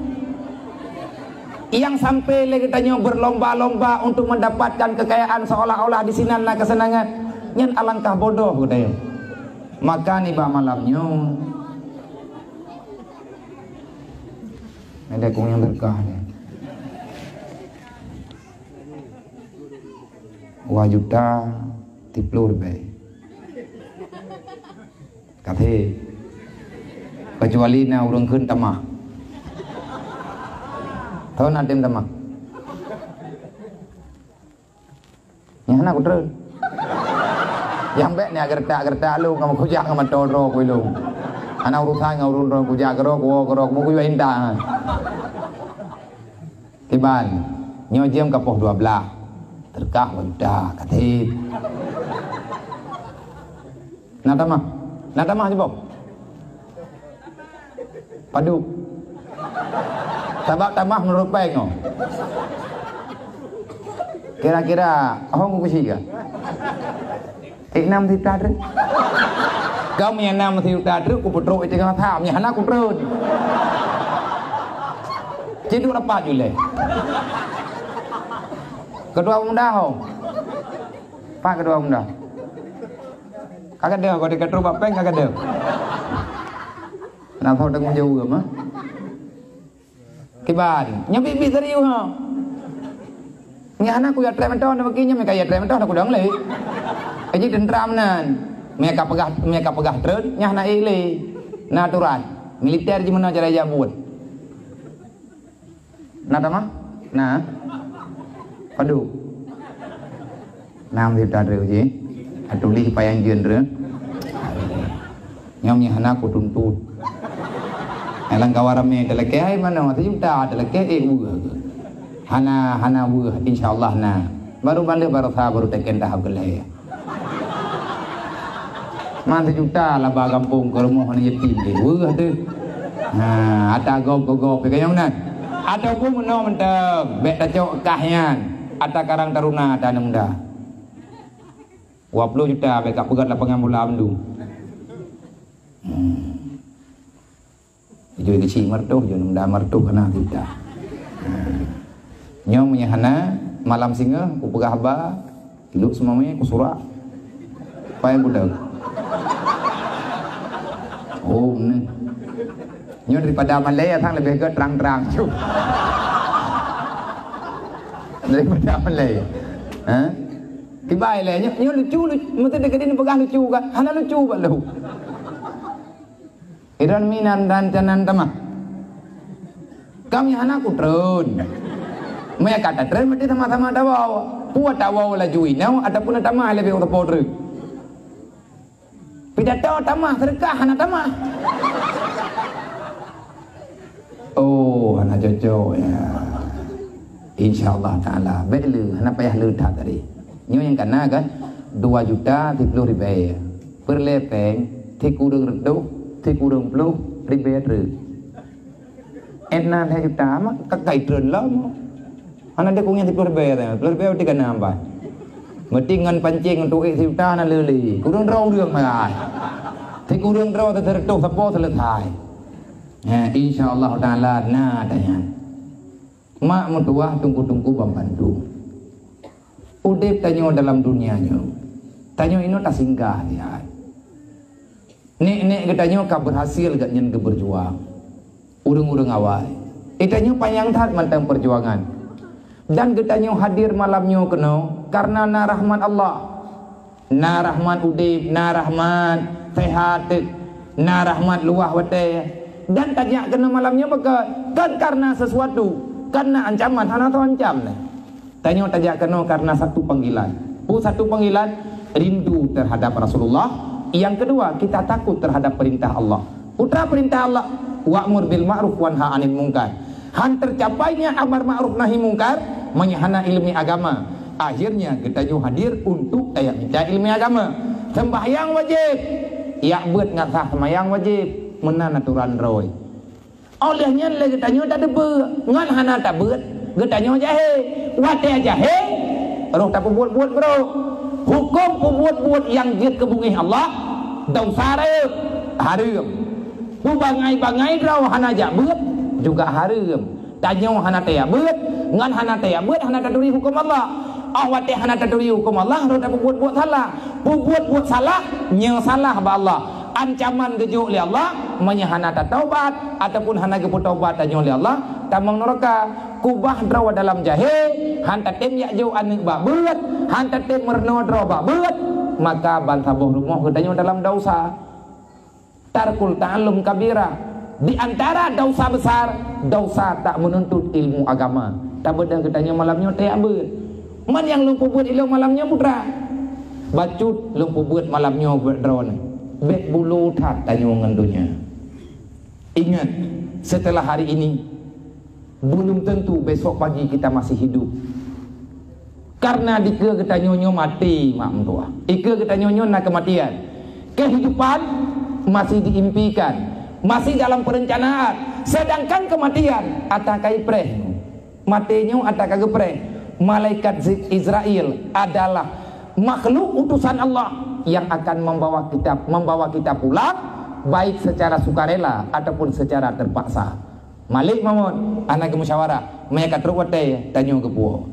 Yang sampai lagi tanya berlomba-lomba untuk mendapatkan kekayaan seolah-olah di sini nak kesenangan. Nyen alangkah bodoh katanya. Maka nih bah malamnya ada kong yang berkah ni. Wajuta tiplu lebih. Kata kecuali na orang kun tamah. Tahu nanti tamah. Yang nak kuter. Yang baik ni agar tak lu kamu kujak kamu toro kau lu. Anak urusan ngau urun kujak kerok mu kuyu indah. Tiban nyojem kapoh 12 terkah mudah katip. Nak tamah coba. Padu. Sabak tamah menurut baik no. Kira-kira ahong kusi ke? Nam thì ta trước. Kau punya nam thì ta trước của petro itu kan tham nya anak ku terus. Jadi apa jule? Kedua muda ho. Pak kedua muda. Kagak ada kalau dekat rumah peng kagak ada. Kenapa udah mau jauh mah? Kiban, nyabi bi serius ha. Nya anak ku ya trementon begini mereka ya trementon aku dong le. Aji dendram nan, mereka pegah terus, nyah na ile, natural, militer gimana cara jabut, nada mah, nah, padu, nam thì ta rêu gì, tụi đi payang juen rêu, nyom nyah na ku tuntut, elang kawaramnya teleke mana mati juta teleke hana buah insyaallah na, baru balik baru teken tahap gelai. Mantu juta lah bagampung ke rumah ni yatim deh, wah tu. Ada gog-gog kayaknya mana? Ada pun menteng, bek tacok kahyan, ada karang taruna ada nunda. 20 juta bek pegat lapangan bola amdu. Jui kecil mertuh, jui nunda mertuh kena tidak. Nyong menyahana malam singa, ku pegah ba, hidup semuanya ku surak. Apa yang budak? Oh, ni. Nyong daripada Malay, thang lebih ke terang-terang. Daripada Malay. Kibai lah, nyong lucu, mesti dekat ini pegah lucu kan? Hana lucu pak lu. Iran minan dan canan tamah. Kami hana ku trun. Maya kata trun mesti sama-sama dawa. Puat dawa la jui nau ataupun tamah lebih untuk podre. Pidato tamah sedekah hana tamah. Oh, hana jojo ya. Insyaallah taala. Belu hana payah lu tak tadi. Nyo yang kana kan 2 juta 30 ribu. Perlepeng tikurung reduh thì cô đường blue ribe trừ em na theo chúng ta mà các cày trơn lắm anh ấy cũng nghe thì ribe thì cái nào vậy mà tiền ngân pancing untuk thì chúng ta là lừa lì cô đường rau đường mà ai thì cô đường rau thì thật tốt sắp bó thật là thải insyaallah taala na tanya mak mertua tunggu membantu udip tanyo dalam dunianya tanyo ini tak singgah ya. Nek katanya kau berhasil gak nyen berjuang. Urung-urung awal. Itanya panjang tat mantang perjuangan. Dan katanya hadir malamnya kena karena na rahman Allah. Na rahman udip, na rahman sehat, na rahman luah wate. Dan tanya kena malamnya maka kan karena sesuatu, karena ancaman hana tu ancam nih. Tanya kena karena satu panggilan. Satu panggilan rindu terhadap Rasulullah. Yang kedua, kita takut terhadap perintah Allah. Putra perintah Allah, wa'mur bil ma'ruf wanha 'anil munkar. Han tercapainya amar ma'ruf nahi munkar menyahana ilmu agama. Akhirnya kita juga hadir untuk minta ilmu agama. Sembahyang wajib. Ya buat ngasah sembahyang wajib menan aturan roy. Olehnya lagi tanya tak debe, ngan hana tak buat. Getanya jahe, wate jahe. Roh tak buat bro. Hukum buat yang giat kebungih Allah dosa haram. Bu bangai draw hana ja beut juga haram. Tanyo hana teh beut ngan hana teh beut hana taduri hukum Allah. Awate hana taduri hukum Allah ro tak buat salah. Buat salah nya salah ba Allah. Ancaman gejuk li Allah menyahana taubat ataupun hana gepu taubat tanyo li Allah tamang neraka. Kubah draw dalam jahe han tatem ya jauh anu ba beut han tatem merno draw ba beut maka bantah boh rumah gedanya dalam dosa. Tarkul ta'allum kabira, di antara dosa besar dosa tak menuntut ilmu agama. Tak bedang gedanya malamnya teh beut man yang lumpuh buat ilmu malamnya putra bacut lumpuh buat malamnya berdron bek bulu tat tanya ngendunya. Ingat setelah hari ini belum tentu besok pagi kita masih hidup. Karena dika kita nyonyo mati mak mentua. Ika kita nyonyo nak kematian. Kehidupan masih diimpikan, masih dalam perencanaan. Sedangkan kematian atakai preh. Matinya atakai gepreh. Malaikat Israel adalah makhluk utusan Allah yang akan membawa kita pulang baik secara sukarela ataupun secara terpaksa. Malik Mamun anak musyawarah mereka terus wate tanyo kepuo.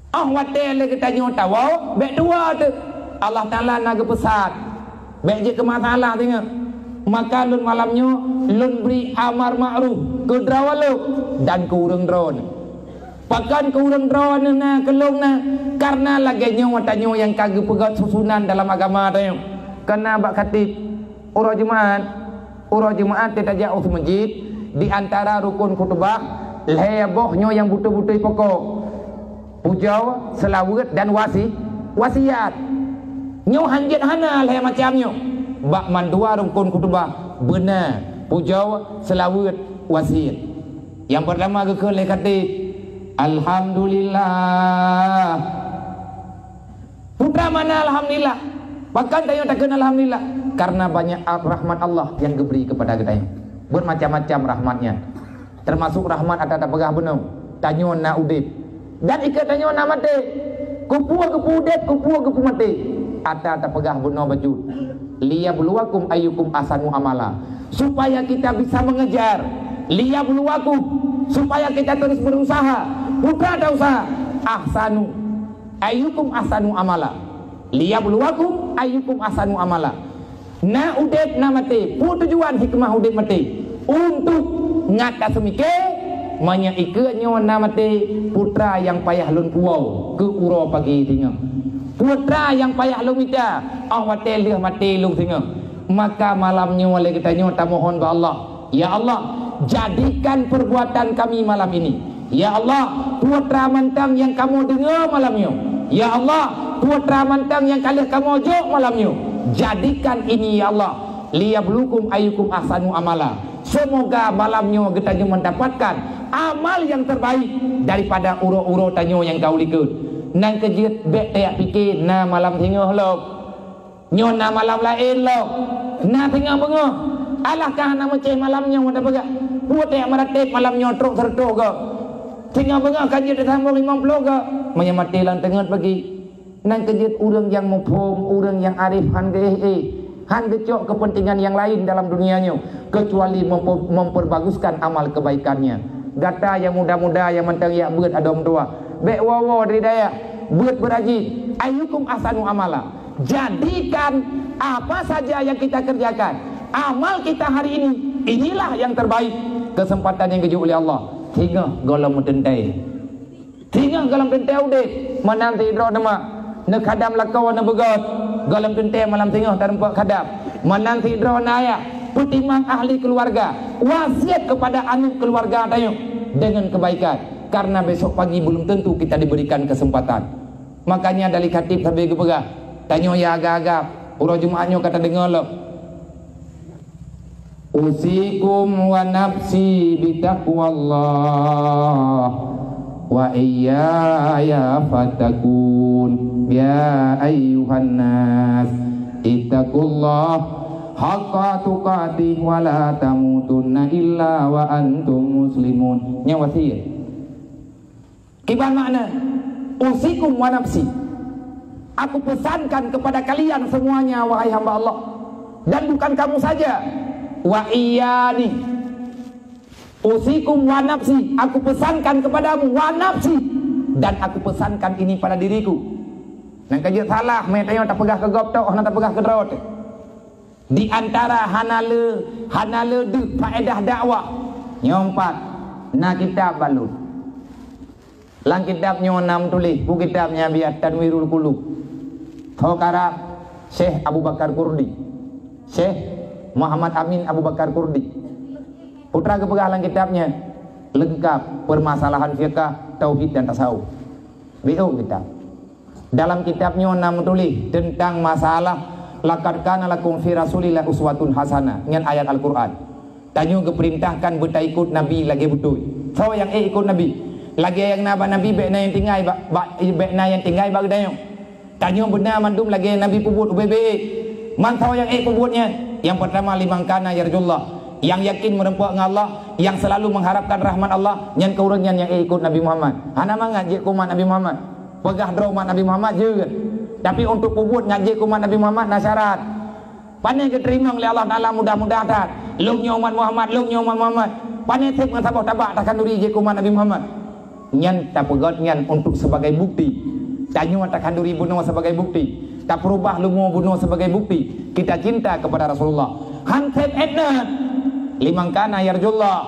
Wate lagi tanyo tawo bek dua tu. Allah Taala nak pesat. Bek je ke masalah tengok. Maka lun malamnya lun beri amar ma'ruf ke drawalu dan ke urang drone. Pakan ke urang drone na kelong na karena lagi nyo tanyo yang kagak pegat susunan dalam agama tengok. Karena bak khatib urang jemaat tidak jauh masjid. Di antara rukun khutbah lebohnya yang butuh-butuh pokok pujau, selawat dan wasiat nyo hanjit hana leh macamnya bak mandua rukun khutbah benar pujau, selawat, wasiat. Yang pertama ke leh khatib alhamdulillah. Putra mana alhamdulillah? Bahkan tanya takkan alhamdulillah karena banyak rahmat Allah yang diberi kepada kita. bermacam-macam rahmatnya. Termasuk rahmat ada pegah benar. Tanyo na udip. Dan ikat tanyo na mati. Kupu udip, kupu mati. Ada pegah benar baju. Liyabluwakum ayyukum ahsanu amala. Supaya kita bisa mengejar. Liyabluwakum, supaya kita terus berusaha. Bukan ada usaha. Ahsanu ayyukum ahsanu amala. Liyabluwakum ayyukum ahsanu amala. Na udip na mati. Pu tujuan hikmah udip mati. Untuk ngata semike menyaikanya namate putra yang payah lun puau ke uro pagi tinga. Putra yang payah lun mita awate leh mati lun tinga. Maka malamnya oleh kita nyota mohon ba Allah, ya Allah, jadikan perbuatan kami malam ini. Ya Allah, putra mantang yang kamu dengar malamnya. Ya Allah, putra mantang yang kalian kamu jok malamnya. Jadikan ini ya Allah, liyablukum ayyukum ahsanu amala. Semoga malamnya kita mendapatkan amal yang terbaik daripada uro-uro tanyo yang kau likut. Nang kejut bek tak fikir na malam tengah lok. Nyo na malam lain lok. Na tengah bengah. Alahkah na macam malamnya wanda begak. Buat tak meratik malamnya truk serto ke. Tengah bengah kajut datang 50 ke. Menyamati lang tengah pagi. Nang kejut orang yang mupom, orang yang arif handeh Han kecok kepentingan yang lain dalam dunianya kecuali memperbaguskan amal kebaikannya. Gata yang muda-muda yang mentang ya buat adom tua. Bek wawo dari daya buat beraji. Ayyukum ahsanu amala. Jadikan apa saja yang kita kerjakan, amal kita hari ini, inilah yang terbaik. Kesempatan yang keju oleh Allah. Tiga golong mententai. Tiga golong tentai udah menanti drone nama. Nak kadam lakau nak begot. Galam tente malam tengah tanpa kadap. Menanti dronaya pertimang ahli keluarga. Wasiat kepada anak keluarga tayo dengan kebaikan. Karena besok pagi belum tentu kita diberikan kesempatan. Makanya dari khatib sampai ke pegah. Tanyo ya agak-agak. Urang Jumaatnya kata dengar lo. Usikum wa nafsi bitaqwallah wa iyaya fatakun. Ya ayyuhan nas ittaqullah haqqa tuqatih wa la tamutunna illa wa antum muslimun. Nya wasiat. Kiban makna usikum wa nafsi. Aku pesankan kepada kalian semuanya wahai hamba Allah. Dan bukan kamu saja. Wa iyani. Usikum wa nafsi. Aku pesankan kepadamu wa nafsi. Dan aku pesankan ini pada diriku. Nang kajut salah, metanya tak pegah ke goptok, nak tak pegah ke drot. Di antara hanale de faedah dakwah. Nyompat, na kitab balut. Lang kitab nyonam tulis, bu kitabnya biar Tanwirul Qulub. Thokara Syekh Abu Bakar Kurdi. Syekh Muhammad Amin Abu Bakar Kurdi. Putra kepegah lang kitabnya lengkap permasalahan fiqh, tauhid dan tasawuf. Biu kitab. Dalam kitabnya nam tulis tentang masalah laqad kana lakum fi rasulillah uswatun hasanah dengan ayat Al-Qur'an. Tanyo keperintahkan beta ikut nabi lagi betul. So yang ikut nabi. Lagi yang nabi bekna yang tinggai bekna yang tinggai bagi tanyo. Tanyo benar mandum lagi nabi pubut UBB. Man so yang pubutnya. Yang pertama limangkana yarjullah. Yang yakin merempuak dengan Allah, yang selalu mengharapkan rahmat Allah, yang keurangnya yang ikut Nabi Muhammad. Hana mangajik kumat Nabi Muhammad. Pegah draumat Nabi Muhammad juga. Tapi untuk pubut ngajik umat Nabi Muhammad nasyarat. Pandai keterima oleh Allah Ta'ala mudah-mudahan. Lungnya umat Muhammad, lungnya umat Muhammad. Pandai tip ngasabah tabak takkan duri jik umat Nabi Muhammad. Nyan tak pegot nyan untuk sebagai bukti. Tanyo takkan duri bunuh sebagai bukti. Tak perubah lungo bunuh sebagai bukti. Kita cinta kepada Rasulullah. Hantep etna. Limangkana yarjullah.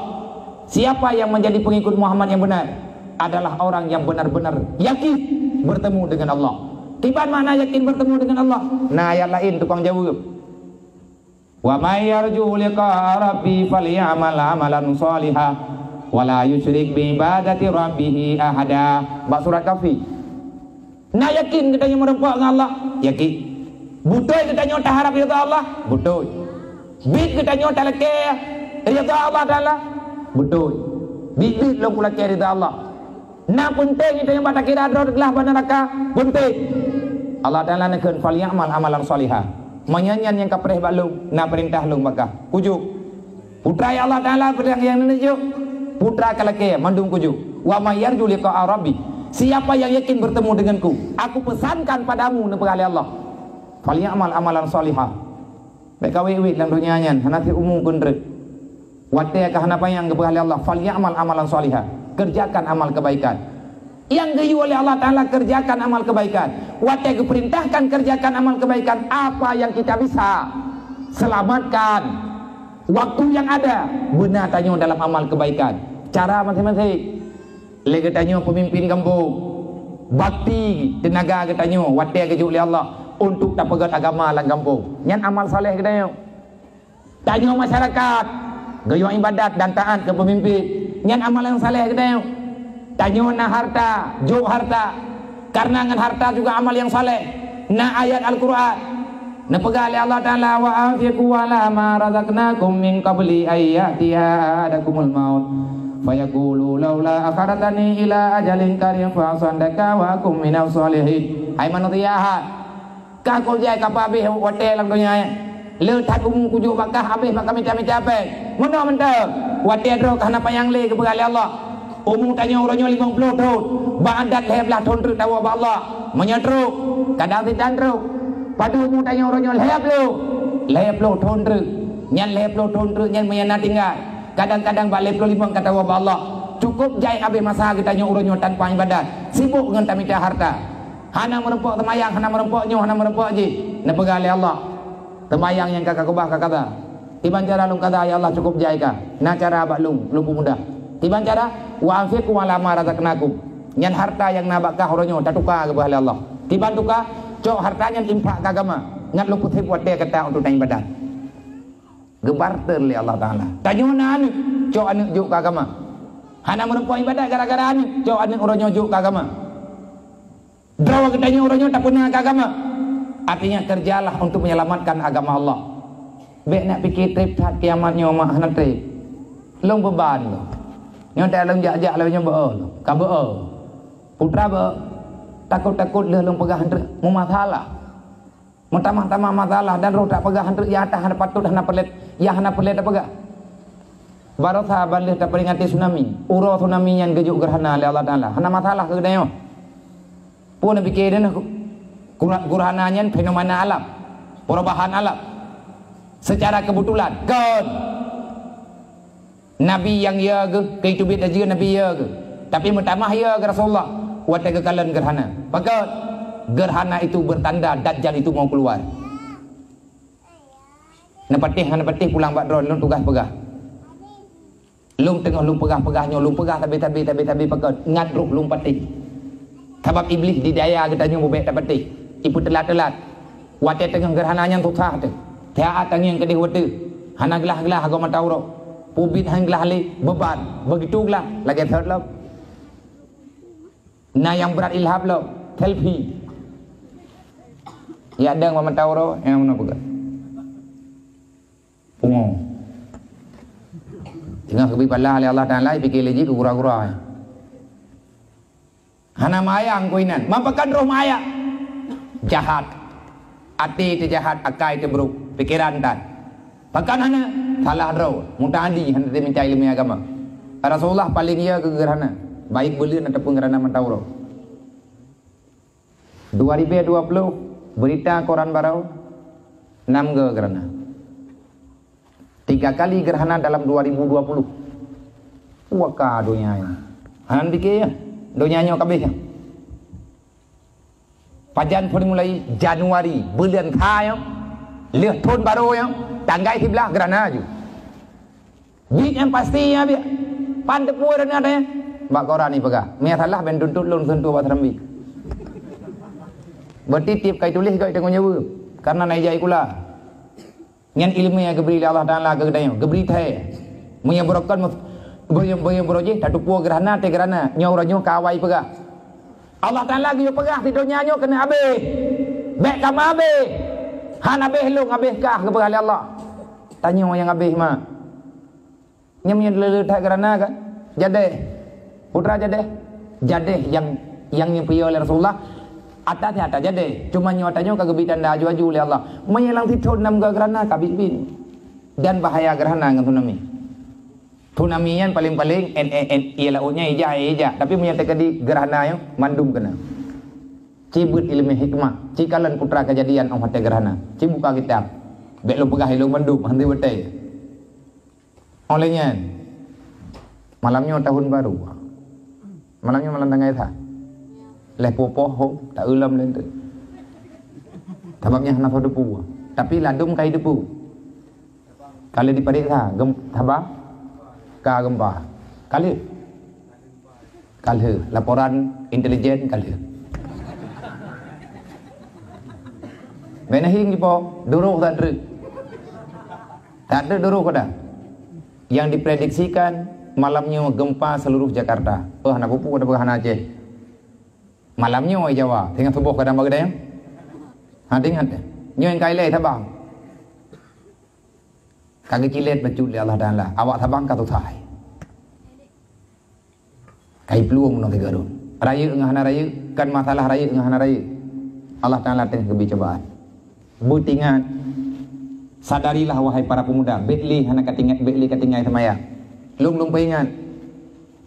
Siapa yang menjadi pengikut Muhammad yang benar adalah orang yang benar-benar yakin bertemu dengan Allah. Tiban mana yakin bertemu dengan Allah? Nah ayat lain tukang jawab. Wa may yarju liqa rabbi falyamal amalan shalihan wa la yusyrik bi ibadati rabbih ahada. Bak surat Kahfi. Nah yakin kita yang merempuak dengan Allah? Yakin. Butuh kita nyota harap ridha Allah? Butuh. Bid kita nyota leke ridha Allah Ta'ala? Butuh. Bid lo kula ridha Allah. Nah penting itu yang pada kira ador gelah pada neraka penting. Allah Ta'ala nakun falyamal amalan salihah. Menyanyian yang kapreh balung na perintah lung bakah. Ujuk. Putra ya Allah Ta'ala pedang yang menuju putra kalake mandung kuju. Wa mayyarju liqa'a rabbi. Siapa yang yakin bertemu denganku, aku pesankan padamu nepegale Allah. Falyamal amalan salihah. Baik kawi dalam dunia nyan, hanati umum kundre. Wate ka hanapa yang nepegale Allah, falyamal amalan salihah. Kerjakan amal kebaikan. Yang diyu oleh Allah Ta'ala kerjakan amal kebaikan. Wate keperintahkan kerjakan amal kebaikan. Apa yang kita bisa selamatkan waktu yang ada, benar tanya dalam amal kebaikan. Cara masing-masing. Lagi tanya pemimpin kampung, bakti tenaga kita tanya, wadah kejuk oleh Allah untuk tak pegat agama dalam kampung. Yang amal saleh kita tanya. Tanya masyarakat, gayung ibadat dan taat ke pemimpin. Yang amal yang saleh kita tanya. Tanya na harta, jauh harta. Karena dengan harta juga amal yang saleh. Na ayat Al-Quran. Na pegali Allah Ta'ala wa anfiqu ala ma razaqnakum min qabli ayyatiha adakumul maut. Fayaqulu laula akharatani ila ajalin karim fa sadaka wa akum minas solihin. Hai manusia, ka kol jai ka pa be hotel lang dunia. Le that umum kuju bakah habis maka minta apa? Mana mentah? Hotel ro kana payang le ke pegali Allah. Umum tanya orangnya 50 tahun. Ba'adat leblah tahun terus tahu Allah. Menyeruk kadang tidak teruk. Padu umum tanya orangnya leblo tahun terus. Nyan leblo tahun terus nyan menyana tinggal. Kadang-kadang balik limang kata wabah Allah. Cukup jai habis masa kita nyuruhnya tanpa ibadat. Sibuk dengan tamita harta. Hana merempok temayang, hana merempok je. Nepegali Allah. Temayang yang kakak kubah kata. Tiban cara lung kata ya Allah cukup jai ka. Na cara abak lung mudah. Tiban cara wa anfiqu ala ma razaqnakum. Nyan harta yang nabak ka orangnya tak tukar ke bahali Allah. Tiban tukar cok hartanya infak ke agama. Ngat lu putih buat dia kata untuk naik ibadat. Gebarter oleh Allah Ta'ala. Tanya mana anak, cok anak juk ke agama. Hana merempuan ibadat gara-gara anak, cok anak orangnya juk ke agama. Drawa ketanya orangnya tak pernah ke agama. Artinya kerjalah untuk menyelamatkan agama Allah. Bek nak fikir trip tak kiamatnya mak hana trip. Long beban lo. Nyotai long jak-jak lo nyoba lo. Ka be. Putra be. Takut-takut le long pegah hantre mu masalah. Mentamah-tamah masalah dan roh tak pegah hantar ya atas hana patut hana pelet ya hana pelet tak pegah. Baru sahabat tak peringati tsunami. Uro tsunami yang gejuk gerhana oleh Allah Ta'ala. Hana masalah ke dayo. Pun nak fikir dia gerhananya fenomena alam. Perubahan alam. Secara kebetulan. Kan. Nabi yang ya ke itu beda juga Nabi ya ke. Tapi mentamah ya ke Rasulullah. Wata kekalan gerhana. Pakat. Gerhana itu bertanda Dajjal itu mau keluar. Napatih pulang bak drone lung tugas pegah. Lung tengah lung pegah-pegahnya lung pegah tapi pakat ngadruk lung patih. Sebab iblis didaya kita nyu bebek tak patih. Ibu telat-telat. Wate tengah gerhananya susah tu. Dia tanging ke dewata. Hana gelah-gelah agama tauro. Pubit hang gelah le beban. Begitu gelah lagi third love. Nah yang berat ilham lo selfie. Ya ada yang tahu roh yang mana pegang pungo tengah kebi pala oleh Allah Ta'ala fikir lagi ke gura-gura hana maya angkoinan mampakan roh maya jahat hati itu jahat akai itu buruk pikiran tan pakan hana salah roh mutadi hana dia minta ilmu agama Rasulullah paling ia ke gerhana baik belian ataupun gerhana mentau roh 2020 berita koran baru 6 gerhana 3 kali gerhana dalam 2020 waka dunia ini hanan fikir ya dunianya kabeh ya pajan pun mulai Januari bulan kaya lihat tahun baru ya tanggai sebelah gerhana aja big yang pasti ya biar pandep pun ada ya bak koran ni pegah mia salah ben tuntut lun sentuh buat rambi berarti tiap kali tulis kau tengok nyawa karena naik jai kula nyan ilmu yang geberi Allah Ta'ala ke kedai geberi thai munya borokan boyong boroje tak tupu gerhana te gerhana nyauranya kawai pegah Allah Ta'ala ge pegah tidurnya nyo kena habis bek kam habis han habis lu habis kah ke pegah Allah tanya yang habis mah nyamnya lele thai gerhana kan jadeh putra jadeh yang nyempiyo oleh Rasulullah atas jadi cuma nyatanya kegebitan dah aju oleh Allah menyelang tidur 6 gerhana kabin bin dan bahaya gerhana dengan tsunami Tunamian paling-paling ialah nya ija, tapi menyatakan di gerhana yang mandum kena. Cibut ilmu hikmah, cikalan putra kejadian om hati gerhana. Cibuka kitab. Bek lu pegah lu mandum hanti betai. Olehnya malamnya tahun baru. Malamnya malam tengah itu. Leh popoh tak ulam lain tu. Tabaknya hana tau depu. Tapi ladum kai depu. Kalau diperiksa tabak ka gempa. Kali laporan intelijen kali. Benahing po duruk tak ada. Tak ada duruk dah. Yang diprediksikan malamnya gempa seluruh Jakarta. Hana pupu ada hana Aceh. Malamnya oi Jawa, tengah subuh kadang bagada yang. Ingat. Nyo yang kailai tabang. Kagak cilet baju li Allah Taala. Awak tabang ka tutai. Kai peluang nang tiga dun. Raya ngah hana raya, kan masalah raya ngah hana raya. Allah Taala tengah kebi cobaan. Butingan. Sadarilah wahai para pemuda, bekli hana katingai semaya. Lung peingat.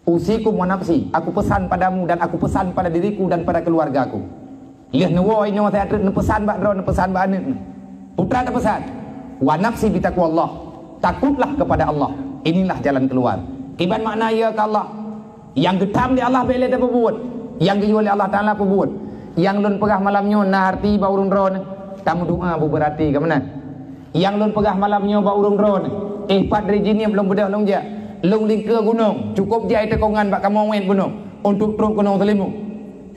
Usikum wa nafsi, aku pesan padamu dan aku pesan pada diriku dan pada keluargaku. Lihat nuwoi nyawa saya pesan bak dron pesan bak anak. Putra tak pesan. Wa nafsi bi taqwallah. Takutlah kepada Allah. Inilah jalan keluar. Iban makna ya ke Allah. Yang getam di Allah boleh tak berbuat. Yang geyu oleh Allah Taala berbuat. Yang lun pegah malamnya naharti ba urun dron. Kamu doa bu berarti ke mana? Yang lun pegah malamnya ba urun dron. Pat dari jini belum bedah long je. Long lingkar gunung, cukup dia itu kongan bak kamu wen gunung untuk turun gunung Selimu.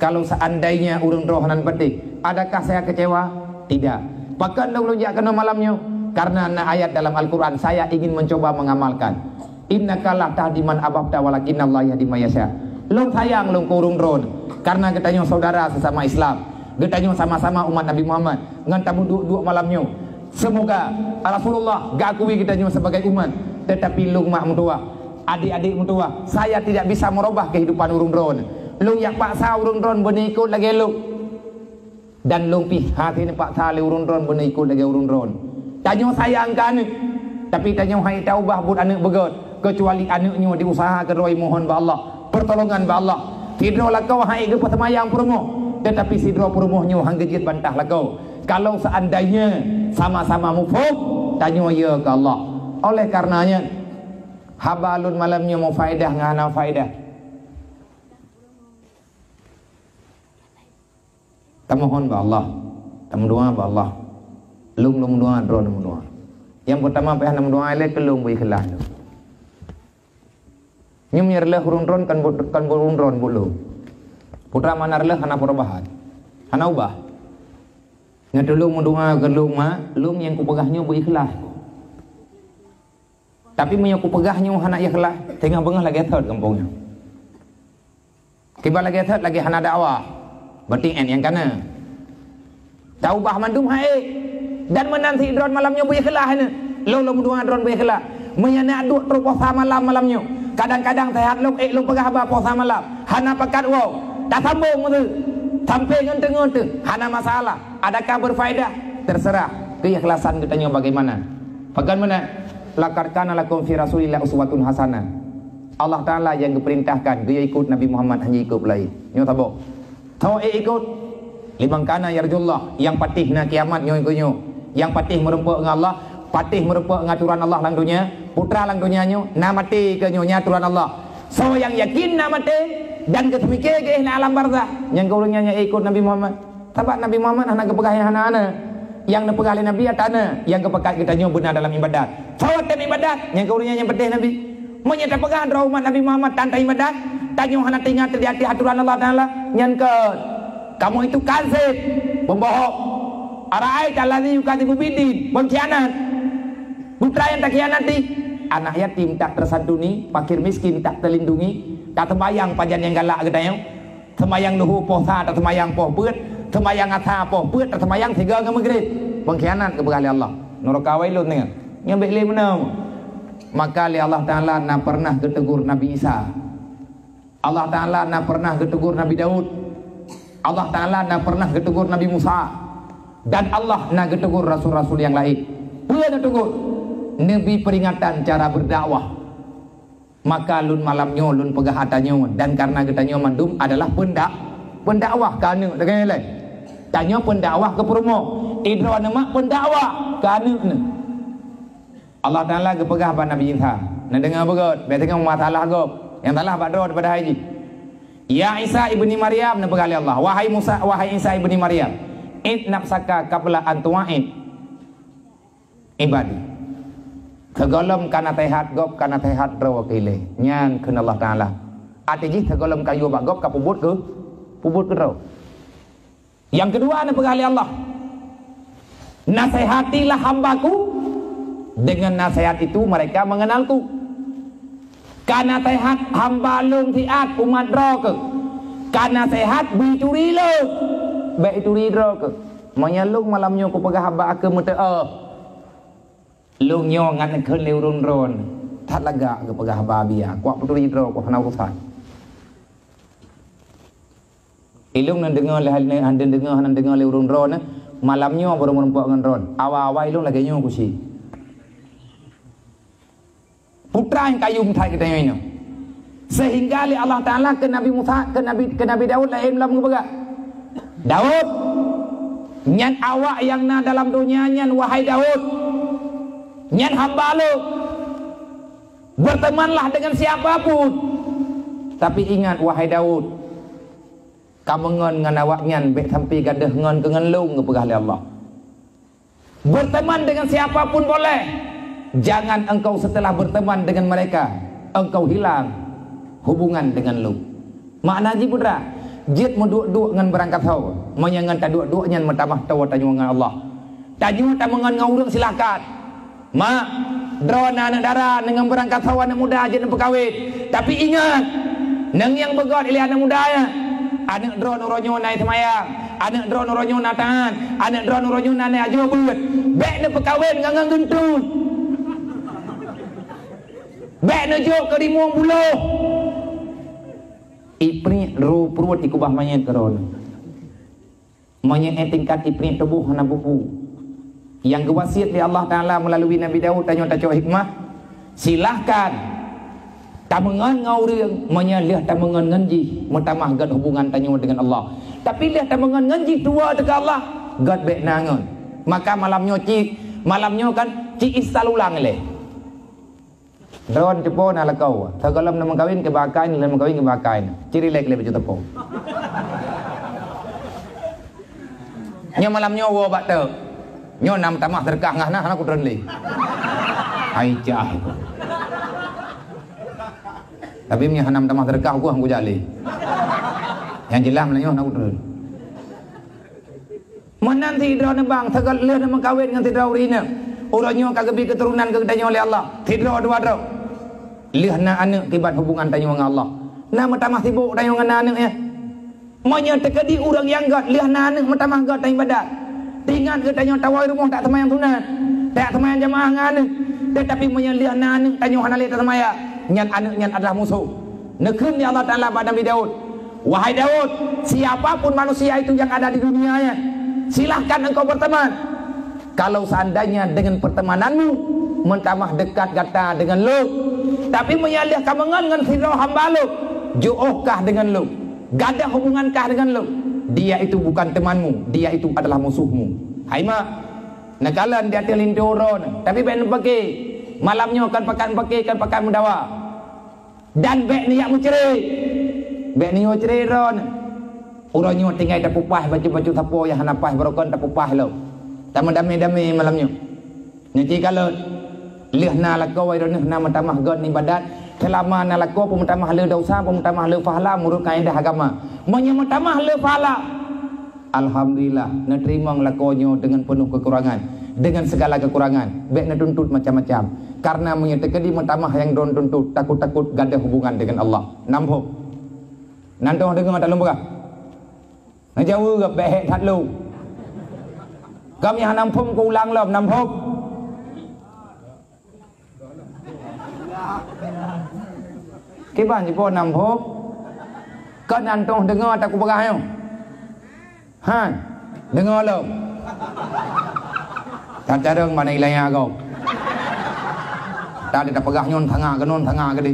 Kalau seandainya urung rohanan petik, adakah saya kecewa? Tidak. Bahkan long je kena malamnya karena ayat dalam Al-Qur'an saya ingin mencoba mengamalkan. Innaka la tahdi man ahbabta walakinnallaha yahdi man yasha. Long sayang long urung dron karena katanya saudara sesama Islam. Katanya sama-sama umat Nabi Muhammad ngan tamu dua malamnya. Semoga Rasulullah gak akui katanya sebagai umat, tetapi long mak mentua adik-adik mentua, saya tidak bisa merubah kehidupan urung dron. Lu yang paksa urung dron benih ikut lagi lu. Dan lu pi hati ni paksa le urung dron benih ikut lagi urung dron. Tanya sayang ke anak. Tapi tanya hai taubah buat anak begot. Kecuali anaknya diusahakan roi mohon ba Allah. Pertolongan ba Allah. Sidro lah kau hai ke persemayang perumoh. Tetapi sidro perumohnya hang gejit bantah lah kau. Kalau seandainya sama-sama mufuk, tanya ya ke Allah. Oleh karenanya habalun malamnya mau faedah ngana faedah. Tamohon ba Allah. Tamu doa ba Allah. Lung doa drone doa. Yang pertama payah nam doa ile kelung bu ikhlas. Nyum yerleh urun drone kan urun drone bulu. Putra manarleh hana perubahan. Hana ubah. Ngadulung doa gelung ma, lung yang kupegahnya bu ikhlas. Tapi punya ku pegahnya hana ikhlas, tengah bengah lagi third kampungnya. Kibar lagi third lagi hana dakwah. Berarti yang kana. Tahu bah mandum hai dan menanti drone malamnya bu ikhlas ni. Lo doa drone bu ikhlas. Menyana aduk terus puasa malamnya. Kadang-kadang sehat lo pegah ba puasa malam. Hana pekat wow. Tak sambung tu. Sampai ngenteng tu. Hana masalah. Adakah berfaedah? Terserah. Keikhlasan katanya bagaimana? Bagaimana? Laqad kana lakum fi Rasulillah uswatun hasanah. Allah Taala yang diperintahkan dia ikut Nabi Muhammad hanya ikut lain. Nyo tabo. Tau ikut limang kana yarjullah yang patih na kiamat nyo ikutnyo. Yang patih merupa dengan Allah, patih merupa ngaturan Allah lang dunia, putra lang dunia nyo, na mati ke nyo nyaturan Allah. So yang yakin na mati dan ketemike ke na alam barzah. Yang kaulnya ikut Nabi Muhammad. Tabak Nabi Muhammad hana kepegahan hana-hana. Yang nepegah Nabi atana, yang kepekat kita nyo benar dalam ibadat. Sawat dan ibadat, yang kaulnya yang pedih Nabi. Menyata pegahan umat Nabi Muhammad tanpa ibadat, tanya hana tinggal terjadi aturan Allah Taala. Yang ke kamu itu kazib, pembohong. Ara'ait allazi yukadzibu bidin, pengkhianat. Putra yang tak khianati, anak yatim tak tersantuni, fakir miskin tak terlindungi, tak sembayang pajan yang galak katanya. Sembayang luhu posa tak sembayang poh beut. Semayang asa apa beut tak semayang tiga ke maghrib pengkhianat kepada Allah neraka wailun dengan yang baik mana maka li Allah Taala na pernah ketegur Nabi Isa, Allah Taala na pernah ketegur Nabi Daud, Allah Taala na pernah ketegur Nabi Musa, dan Allah na ketegur rasul-rasul yang lain. Pernah ketegur Nabi peringatan cara berdakwah. Maka lun malamnya lun pegah atanyo dan karena getanyo mandum adalah pendakwah kana dengan lain. Tanya pendakwah ke promo. Idra nama pendakwah kana ne. Allah Taala ke pegah pada Nabi Isa. Nak dengar begot, be tengah masalah gop. Yang salah pada daripada haji. Ya Isa ibni Maryam na pegali Allah. Wahai Musa, wahai Isa ibni Maryam. Id nafsaka qabla an tu'id ibadi. Tergolong kana tehat gop kana tehat rawa kile. Nyang keun Allah Taala. Atiji tergolong kayu bak gop ka pubut ke raw. Yang kedua na pegali Allah. Nasihatilah hambaku. Dengan nasihat itu mereka mengenalku. Karena sehat hamba lung tiat umat roke. Karena sehat bicuri lo. Bicuri roke. Menyalung malamnya ku pegah hamba aku mete lung nyo ngan keun leurun ron. Tak lega ke pegah hamba biya. Kuak bicuri roke ku hana urusan. Ilung nan dengar le hal nan dengar leurun ron malamnya baru menumpuk ngan ron. Awal-awal ilung lagi nyo ku si. Putra yang kayu mutai kita ini. Sehingga Allah Taala ke Nabi Musa, ke Nabi Daud lain dalam berbaga. Daud, nyan awak yang na dalam dunia nyan wahai Daud. Nyan hamba lu. Bertemanlah dengan siapapun. Tapi ingat wahai Daud. Kamu ngan awak nyan bek sampai gadah ngan ke ngan lu ngepegah Allah. Berteman dengan siapapun boleh. Jangan engkau setelah berteman dengan mereka engkau hilang hubungan dengan lu. Makna ji putra, jit menduk-duk ngan berangkat hau, menyangan tak duk-duk nyan metamah tawa tanyo ngan Allah. Tanyo tak mengan ngaurung silakan. Mak, drona anak dara dengan berangkat hau anak muda aja nak berkawin. Tapi ingat, nang yang begot ilih anak muda ya. Anak drone uronyo naik semayang, anak drone uronyo na tahan, anak drone uronyo na naik ajo beut. Bek nak berkawin ngan gentut. Bek nejuk ke rimuang buluh. Ipri ru perut ikubah mayat keron. Mayat tingkat ipri tubuh hana buku. Yang gewasiat di Allah Taala melalui Nabi Daud tanya taco hikmah. Silahkan. Tamangan ngau reung menyalih tamangan nganji metamah gad hubungan tanya dengan Allah. Tapi lihat tamangan nganji tua dekat Allah gad bek nangon. Maka malamnya kan ci istalulang leh. Drone cepo na lakau. Tergalam nama kawin ke bakai ni, nama kawin ke bakai. Ciri lek lebih cepo. Nyo malamnya wo bak te. Nyo nam tamah terkah ngah nah aku trenli. Hai jah. Tapi punya hanam tamah terkah aku hang jali. Yang jelas nyo aku tren. Menanti drone bang tergal le nama kawin ngan tidau rina. Orangnya kagabi keturunan kegetanya oleh Allah. Tidro dua dro. Lihat na anak kibat hubungan tanya dengan Allah. Nama tamah sibuk tanya dengan anak ya. Monya tekadi orang yang gat lihat na anak matamah gat tanya badat. Tinggal ke tanya tawai rumah tak semayang sunat. Tak semayang jamaah dengan anak. Tetapi monya lihat na anak tanya hana lihat semayang. Nyan anak nyan adalah musuh. Nekun ya Allah Taala pada Nabi Daud. Wahai Daud, siapapun manusia itu yang ada di dunianya, silahkan engkau berteman. Kalau seandainya dengan pertemananmu mentamah dekat gata dengan lu, tapi menyalih kamangan dengan firau hamba lu, jauhkah dengan lu, gadah hubungankah dengan lu, dia itu bukan temanmu, dia itu adalah musuhmu. Hai mak, nakalan dia telin doron, tapi ben pakai malamnya kan pakai mendawa, dan bek ni yak mucerai, bek ni mucerai ron, urangnya tinggal tak pupah baju tapo yang hanapah berokon tak pupah lu. Tamu dami malamnya. Nanti kalau lihat nalako wairon nama tamah god ni badat, selama nalako pemutamah le dosa, pemutamah le pahala menurut kaidah agama. Menyemutamah le pahala. Alhamdulillah, nerima ngelakonyo dengan penuh kekurangan, dengan segala kekurangan. Baik nak tuntut macam-macam. Karena menyatakan di mutamah yang don tuntut, takut-takut gadah hubungan dengan Allah. Nampak. Nantong dengar tak lembah. Nak jauh ke behek tak lu. Kami yang nampung ku ulang lom nampung. Kiban jipo nampung. Kau nantong dengar tak ku berah yo. Han, dengar lom. Tak careng mana ilahnya kau. Tak ada pegah nyon tengah ke di.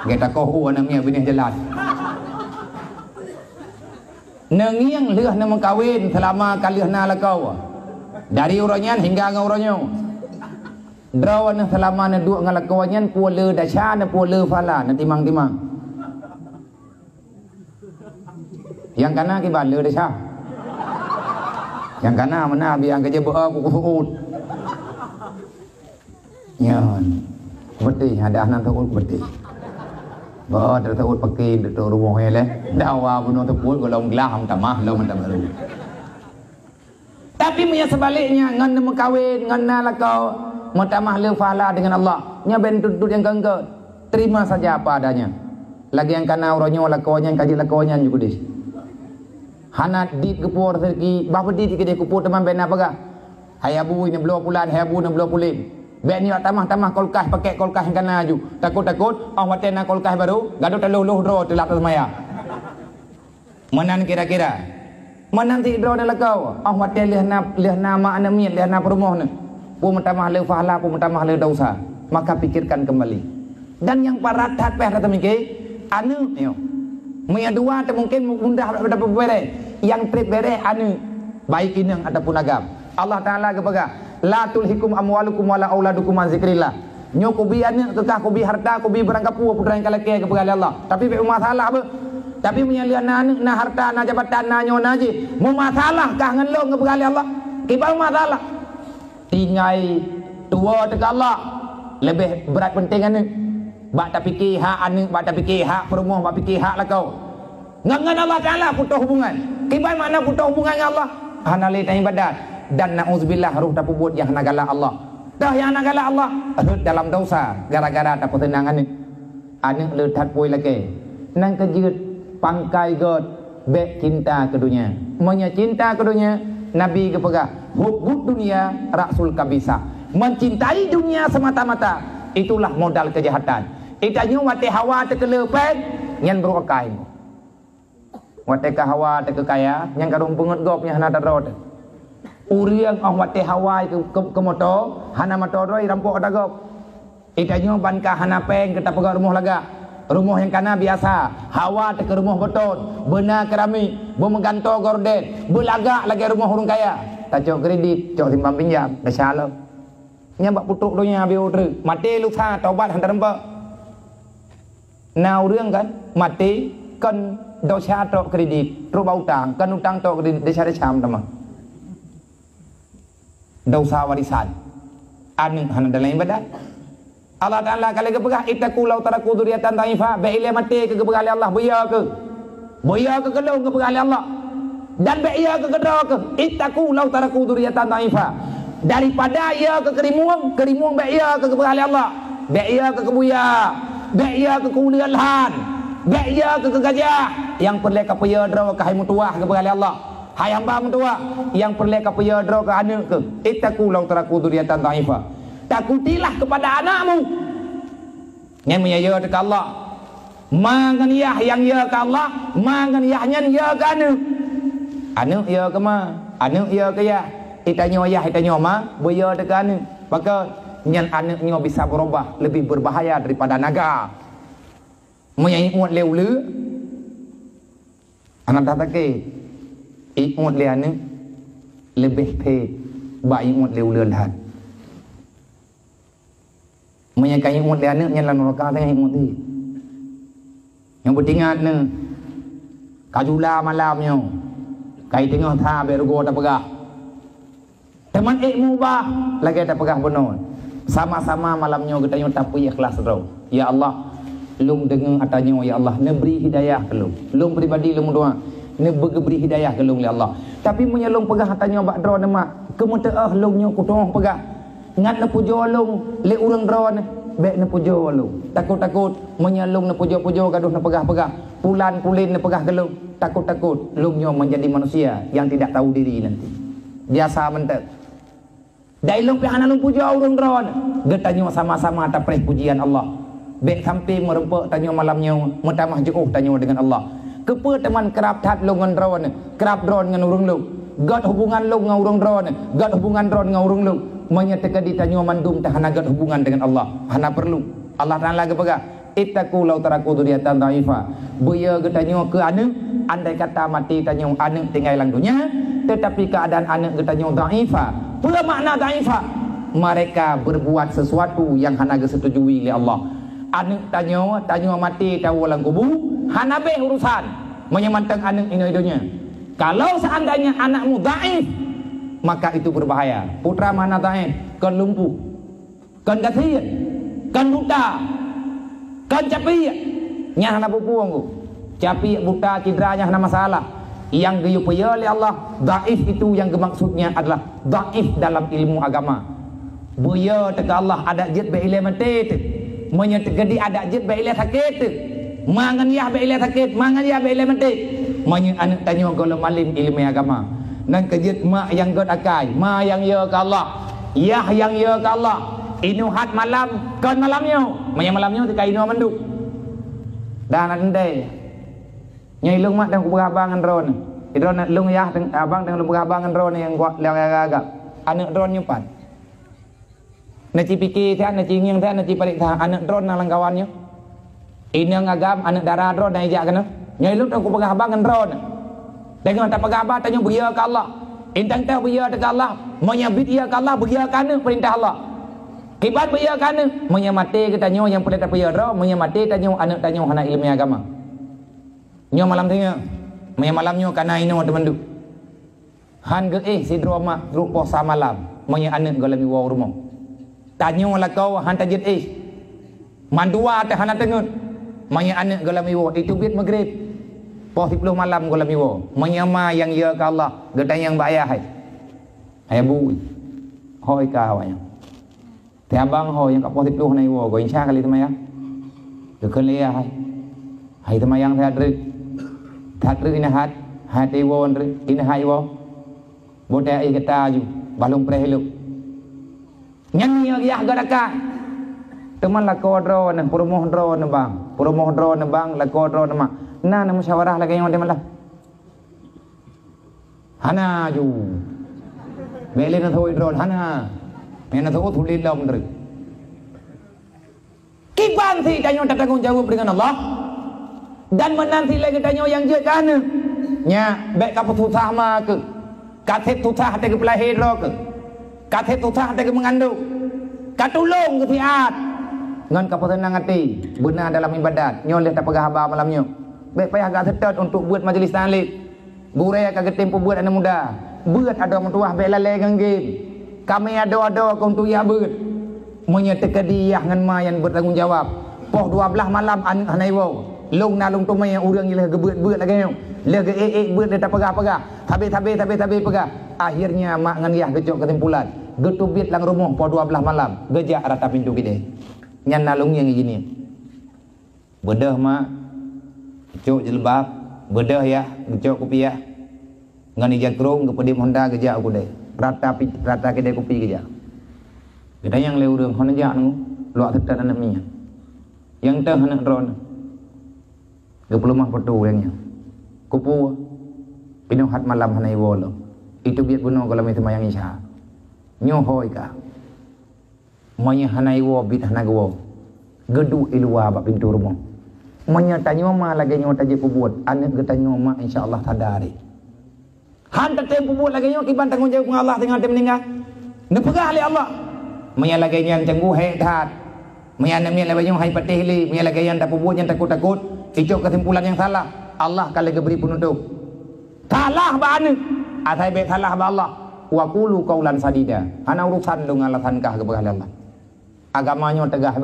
Kita kohu namanya benih jelas. Nengiang leh nama kawin selama kali na lakau. Dari uranyan hingga ngauranyo. Drawan selama na dua ngalakuanyan pula dasya na pula fala na timang-timang. Yang kana ki bala dasya. Yang kana mana biang kerja buat kukuut. Nyan. Betul ada anak tahu betul. Bah tahu pakai tu rumah ele. Dawa bunuh tu pun kalau ngelah tamah lo mentamah. Tapi punya sebaliknya ngan nama kawin ngan lakau mentamah le fala dengan Allah. Nya ben duduk yang gangga. Terima saja apa adanya. Lagi yang kana uronyo lakaunya kaji lakaunya juga dis. Hana dit kepur sergi bapa dit ke dia kepur teman ben apa ga? Hayabu ini belum bulan hayabu ini belum bulan. Ben ni tamah-tamah kolkah pakai kolkah yang kana ju. Takut-takut orang watena kolkah baru gaduh teluh ro telak semaya. Menan kira-kira. Menan ti dro na lakau. Orang waten leh nama anak miat leh na perumoh ne. Pu mentamah le fahala pu mentamah le dosa. Maka pikirkan kembali. Dan yang paratat peh kata mikir anu yo. Maya dua tu mungkin mudah dapat beres. Yang trip beres anu baik inang ataupun agam. Allah Taala kepada la tulhikum amwalukum wala auladukum an zikrillah. Nyo kubi anu kekah kubi harta kubi berangkapu putra yang kalake kepada Allah. Tapi be masalah apa? Tapi menyalian anu na harta na jabatan na nyo na je. Mu masalah kah ngan lo kepada Allah? Kibal masalah. Tingai tua dekat Allah lebih berat penting anu. Bak tak fikir hak anu, bak tak fikir hak perumah, bak fikir hak lah kau. Ngan Allah Taala putus hubungan. Kibal mana putus hubungan dengan Allah? Hana le tanya ibadat dan nauzubillah ruh tak buat yang nagala Allah. Dah yang nagala Allah dalam dosa gara-gara tak pertenangan ni. Anu le that poi lagi. Nang kejut pangkai god bek cinta ke dunia. Monya cinta ke dunia Nabi kepada hubud dunia rasul kabisa. Mencintai dunia semata-mata itulah modal kejahatan. Itanya wate hawa terkelepet nyan berokai. Wate ka hawa terkekaya nyan karung pengut gop nya hana darot. Uriang ang wate hawa ke motor hana motor roi rampok ada gop. Itanya ban ka hana peng kita pegang rumah laga. Rumah yang kana biasa, hawa ke rumah beton, benar keramik, bermengganto gorden, berlagak lagi rumah orang kaya. Tak cok kredit, cok timbang pinjam, dah salah. Nya bak putuk dunia biu tru, mati lu tha taubat hantar rempa. Nào rương kan, mati kan dosa tok kredit, tru bau utang, kan utang tok kredit desa cham tama. Dosa warisan. Anu hana dalam ibadat. Allah Taala kalau kepegah itaku lau taraku duriatan taifa, be ile mati ke kepegah Allah buya ke. Buya ke kelong kepegah Allah. Dan be iya ke kedra ke, itaku lau taraku duriatan taifa. Daripada ia ke kerimuang be ia ke kepegah Allah. Be ia ke kebuya. Be ia ke kuliahan. Be ia ke gajah. Yang perle kapaya dra ke hai mutuah ke kepegah Allah. Hai hamba mutuah yang perle kapaya dra ke anak ke. Itaku lau taraku duriatan taifa. Takutilah kepada anakmu yang menyaya dekat Allah. Mangan yah yang ya ke Allah, mangan yahnya ya ke anu ya ke ma, anu ya ke ya. Itanya yah itanya ma, boya dekat anu. Maka nyan anaknya bisa berubah lebih berbahaya daripada naga. Menyai muat leu anak tak ke ikut le anu lebih pe baik muat leu lahat. Menyakai imut dia ni yang lalu raka tengah imut ni. Yang bertingat ni kajula malamnya. Kai tengah tha bergo tak pegah. Teman ilmu bah lagi tak pegah benar. Sama-sama malamnya kita nyata pi ikhlas ro. Ya Allah, lum dengar atanya ya Allah, ne beri hidayah ke lum. Lum pribadi lum doa. Ne beri hidayah ke lum ya Allah. Tapi menyelung pegah atanya bak dro demak. Kemuteah lumnya kutong pegah. Ngat na pujo long le urang dron bek na pujo long takut-takut menyalung na pujo-pujo gaduh na pegah-pegah pulan pulin na pegah gelung takut-takut lumnya menjadi manusia yang tidak tahu diri nanti biasa mentek dai long pihana long pujo urang dron getanyo sama-sama atas pujian Allah bek sampai merempak tanyo malamnya mutamah jeuh tanyo dengan Allah kepe teman kerap tat longan dron kerap dron ngan urang long gat hubungan long ngan urang dron gat hubungan dron ngan urang long menyatakan ditanya mandum tak hanagat hubungan dengan Allah hana perlu Allah Taala kepada ittaqu law taraku dzurriatan dhaifa. Buya getanyo ke anak, andai kata mati tanyo anak tinggal dalam dunia, tetapi keadaan anak getanyo dhaifa. Apa makna dhaifa? Mereka berbuat sesuatu yang hana disetujui oleh Allah. Anak tanyo mati tahu dalam kubur, hana be urusan menyemantang anak ini dunia. Kalau seandainya anakmu dhaif, maka itu berbahaya. Putra mana dhaif? Kan lumpuh, kan kasihan, kan buta, kan capek, nyah na pupuang ku. Capek, buta, cederanya hana masalah. Yang geyupaya oleh Allah, dhaif itu yang maksudnya adalah dhaif dalam ilmu agama. Buya teka Allah ada jid be ile mati, menyetegedi ada jid be ile sakit. Mangan yah be ile sakit, mangan yah be ile mati. Anak tanya golong alim ilmu agama. Dan kejit mak yang god akai, mak yang ya ke Allah, yah yang ya ke Allah. Inuhat malam, kan malamnya, malamnya tika inu menduk. Dan andai, nyai lung mak dan kuberabangan ron. Idron lung yah abang dengan kuberabangan ron yang gua agak. Anak ron nyupat. Naci pikir saya, naci yang saya, naci paling tah anak ron nalang kawannya. Ini ngagam anak darah ron naik jak kena. Nyai lung dan kuberabangan ron. Dengan tak pegabah tanya beria ke Allah. Intang tahu beria ke Allah, menyabit ia ke Allah, beria kana perintah Allah. Kibat beria kana, menyamati ke tanya yang boleh tak beria ro, menyamati tanya anak tanya hana ilmu agama. Nyo malam tanya, malamnya kana ino teman du. Han ke sidroma rupo sa malam, menya anak galami wa rumah. Tanya la kau han tajid mandua te hana tengut. Menya anak galami wa itu bit maghrib. Poh 10 malam gula miwo menyama yang ya ke Allah gedang yang bayar hai bu hoi ka hoi te abang hoi yang ka poh 10 nai wo go insya kali temaya de kelia hai temayang thadri ina hati wo ndri ina hai wo bote ai kata ju balung prehelu nyanyi ya gadaka teman la kodro na promoh dro na bang la kodro na ma na musyawarah lagi yang malah hana ju beli na thoi drone hana mena tho thulil lom ndri kiban thi tanyo tak tanggung jawab dengan Allah dan menanti lagi tanyo yang je kana nya be ka putusah ma ke kathet tusah te ke pelahi ro ke kathet tusah te ke mengandung katulung ke tiat ngan ka petenang hati benar dalam ibadat nyo leh tak pegah haba malamnya. Baik payah agak setat untuk buat majlis tahlil. Burai agak tempo buat anak muda. Buat ada mentuah baik lalai ganggil. Kami ada untuk ya buat. Menyatakan dia dengan ma yang bertanggung jawab. Poh 12 malam anak hanai wow. Long na long tumai yang urang ilah gebuat lagi yang. Lega buat dia tak pegah. Habis pegah. Akhirnya mak ngan yah gecok kesimpulan. Getubit lang rumah poh 12 malam. Gejak rata pintu kita. Nyan nalung yang gini. Bedah mak cuk jilbab bedah ya cuk kopiah ngani jakrung ke pedim Honda geja aku deh rata kedai kopi geja kita yang leurung hon ja nu luak tetan anak minyak yang teh anak drone ke pelumah petu yangnya kupu pinuhat malam hanai wolo itu biat bunuh kalau mesti mayang isya nyohoi ka monya hanai wo bit hanagwo gedu ilwa ba pintu rumah menyatanya mama lagi nyo taje pembuat anak getanya mama insyaallah sadari han tatem pembuat lagi nyo kiban tanggung jawab Allah dengan tem meninggal nepegah oleh Allah menya lagi yang cenggu hedat menya namnya lagi nyo hai patihli menya lagi yang tak pembuat yang takut itu kesimpulan yang salah Allah kali beri penutup salah ba anu atai be salah ba Allah wa qulu qaulan sadida ana urusan dengan alasan kah kepada Allah agamanya tegah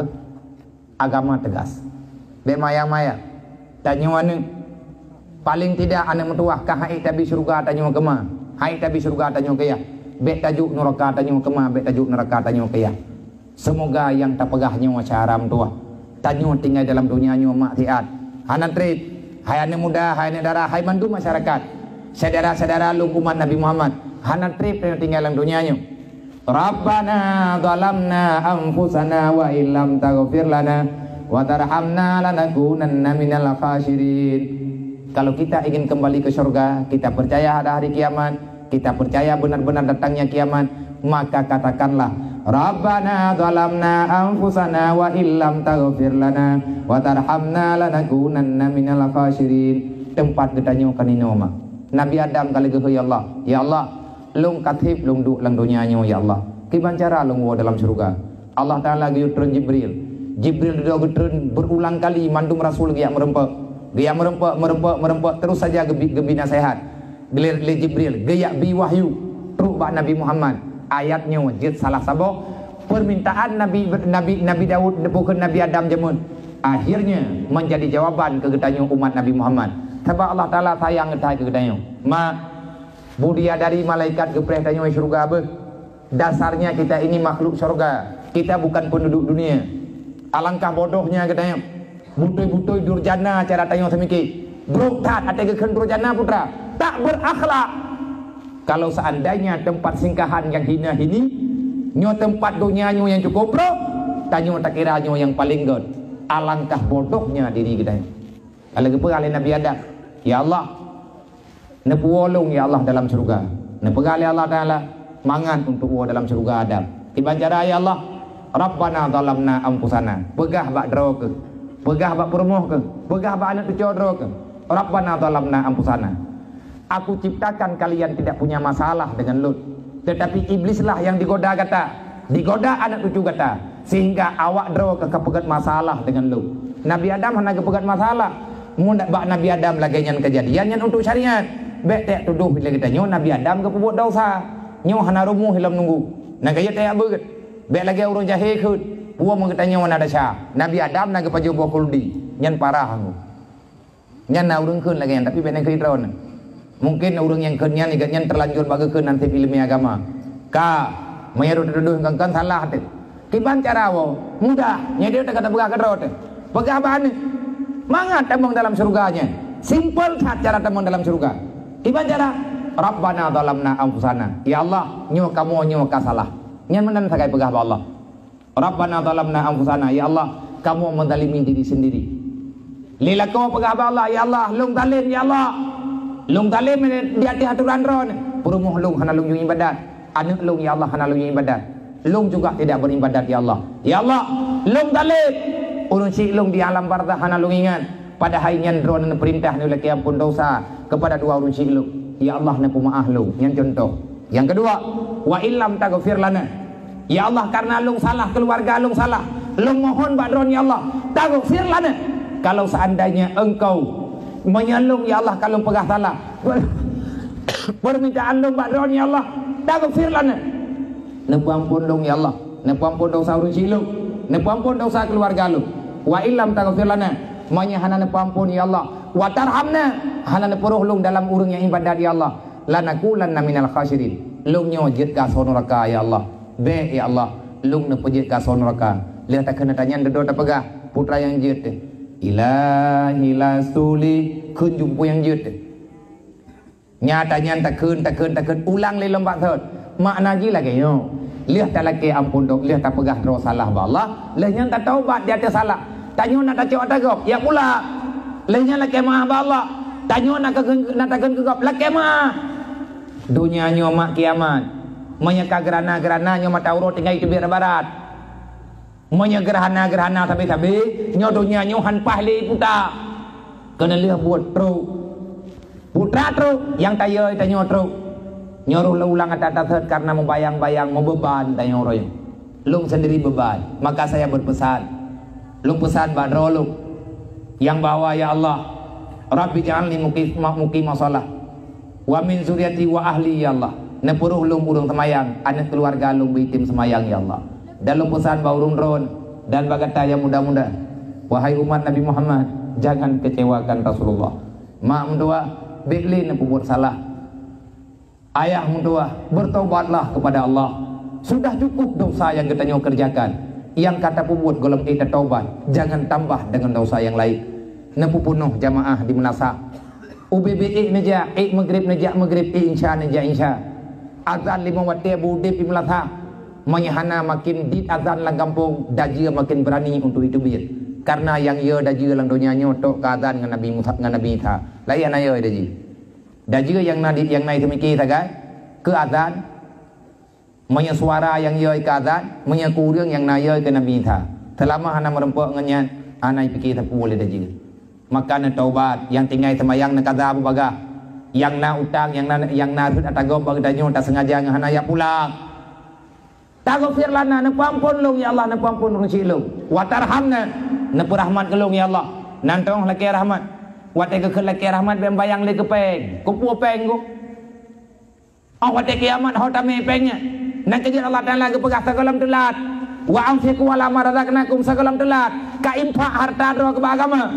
agama tegas Maya tanya anu paling tidak anak mentuah kah hai tabi surga tanya kema hai tabi surga tanya ke ya be tajuk neraka tanya kema be tajuk neraka tanya ke ya semoga yang tak pegahnya cara mentuah tanya tinggal dalam dunia nya maksiat hanan trip hai anak muda hai anak darah hai mandu masyarakat saudara-saudara lungkuman Nabi Muhammad hanan trip tinggal dalam dunia nya Rabbana zalamna anfusana wa illam taghfir lana wa tarhamna lanakunanna minal khasirin. Kalau kita ingin kembali ke surga, kita percaya ada hari kiamat, kita percaya benar-benar datangnya kiamat, maka katakanlah Rabbana zalamna anfusana wa illam taghfir lana wa tarhamna lanakunanna minal khasirin. Tempat getanyo kanino mak. Nabi Adam kali ke ya Allah, long katib long du lang dunia nyo ya Allah. Kiban cara long wo dalam surga. Allah Taala ge turun Jibril do turun berulang kali mandum Rasul ge merempek terus saja gebi nasihat. Gelir le Jibril ge bi wahyu truk bak Nabi Muhammad. Ayatnya jid salah sabo permintaan Nabi Daud bukan Nabi Adam jemun. Akhirnya menjadi jawaban ke getanyo umat Nabi Muhammad. Sebab Allah Taala sayang getai ke getanyo. Ma budia dari malaikat gepreh tanyo surga be. Dasarnya kita ini makhluk surga. Kita bukan penduduk dunia. Alangkah bodohnya getanyo. Butoi-butoi durjana cara tanyo semiki. Broktat ate ke durjana putra. Tak berakhlak. Kalau seandainya tempat singgahan yang hina ini, nyo tempat dunia nyo yang cukup bro, tanyo tak kira nyo yang paling god. Alangkah bodohnya diri kita. Kalau kepegali Nabi Adam, ya Allah, nepuolong ya Allah dalam surga. Nepegali Allah Taala mangan untuk wo dalam surga Adam. Iban cara ya Allah, Rabbana zalamna anfusana. Pegah bak droke, pegah bak permoh ke, pegah bak anak tujuh droke. Rabbana zalamna anfusana. Aku ciptakan kalian tidak punya masalah dengan Lut, tetapi iblislah yang digoda kata, digoda anak cucu kata, sehingga awak draw kepegat masalah dengan Lut. Nabi Adam hanya kepegat masalah, mundak bak Nabi Adam lagi yang kejadian yang untuk syariat. Bek tak tuduh bila kita nyo Nabi Adam kebuat dosa, nyo hana rumuh hilam nunggu. Nak kaya tak beget. Bek lagi urang jahe kut, puah mengata nyo mana dasar. Nabi Adam nak kepajo bokuldi, nyan parah aku. Nyan na urang kun lagi yang tapi bek nak keitron. Mungkin orang yang kenyan igatnya terlanjur bagakeun nanti ilmu agama. Ka mayarut duduh kan salah teh. Kiban cara wo mudah nyede teh kata pegah kedrot. Pegah bahan mangat temong dalam surganya. Simple cara temong dalam surga. Kiban cara Rabbana zalamna anfusana. Ya Allah, nyo kamu nyo ka salah. Nyan menan sakai pegah ba Allah. Rabbana zalamna anfusana. Ya Allah, kamu menzalimi diri sendiri. Lila kau pegah ba Allah, ya Allah, lung zalim ya Allah. Lung talim di hati aturan ron. Perumuh lung hana lung yung ibadat. Anak lung ya Allah hana lung yung ibadat. Lung juga tidak beribadat ya Allah. Ya Allah, lung talim. Urun si lung di alam barzah hana lung ingat. Pada hainyan ron perintah ni oleh kiampun dosa kepada dua urun si lung. Ya Allah na pemaaf lung. Yang contoh. Yang kedua, wa illam taghfir lana. Ya Allah karena lung salah, keluarga lung salah. Lung mohon badron ya Allah, taghfir lana. Kalau seandainya engkau menyalung ya Allah kalau pegah salah permintaan lung badron ya Allah taghfir lana. Nepu ampun lung ya Allah, nepu ampun dosa urun si lung, nepu ampun dosa keluarga lung. Wa illam taghfir lana, manya hana nepu ampun ya Allah, wa tarhamna hana nepuruh lung dalam urung yang ibadat ya Allah, lanakulanna minal khasirin. Lung nyo jit ka sonoraka ya Allah. Be ya Allah, lung nepu jit ka sonoraka. Lihat tak kena tanya dedo tak pegah putra yang jit Ilahi lasuli kun jumpu yang jut. Nyatanya tak kun ulang le lembak thot. Makna gila ke yo. Lihat tak laki ampun dok, lihat tak pegah ro salah ba Allah. Lehnya tak taubat dia ada salah. Tanyo nak tak cok gop, ya pula. Lehnya laki maaf ba Allah. Tanyo nak takkan gop, laki maaf. Dunia nyo mak kiamat. Menyeka gerana nyo mata urut tinggal itu biar barat. Monya gerhana sabi nyodonya nyohan pahli puta kena lihat buat putra yang tayo tanyo nyuruh ulang atat karena membayang-bayang membeban tanyo roy lung sendiri beban. Maka saya berpesan lung pesan badro lung yang bawa ya Allah Rabbi ja'alni muqimah shalah wa min zuriati wa ahli ya Allah nepuruh lung urung semayang anak keluarga lung bitim semayang ya Allah. Dalam pesan baurung ron dan bagata yang muda-muda. Wahai umat Nabi Muhammad, jangan kecewakan Rasulullah. Mak mendua, bekli buat salah. Ayah mendua, bertobatlah kepada Allah. Sudah cukup dosa yang kita kerjakan. Yang kata pembuat golong kita taubat, jangan tambah dengan dosa yang lain. Nepu penuh jamaah di Menasa. UBBI neja, maghrib neja maghrib, insya neja insya. Azan 5 waktu budip di Melasa. Menyahana makin dit azan lang kampung dajia makin berani untuk itu biar karena yang ia dajia lang dunia nyotok ke azan dengan Nabi Musa dengan Nabi Isa layan ayo dajia yang naik semiki sagai ke azan Manya suara yang yoi ke azan, manya kurang yang na yoi ke Nabi tha. Selama hana merempok ngenyan, anai fikir tak boleh dah juga. Maka na taubat yang tinggal semayang na kaza baga. Yang na utang, yang na rut atagom bagi danyo tak sengaja ngahana ya pulang. Taghfir lana, na pampun long ya Allah, na pampun long silong. Wa tarhamna, na rahmat kelong ya Allah. Nantong laki rahmat. Wa te ke laki rahmat bem bayang le ke peng. Ku pu peng ku. Wa te kiamat ho tame pengnya. Nan ke Allah Taala ke pegah sagalam telat. Wa amfiku wala marazaqnakum sagalam telat. Ka impak harta do ke agama.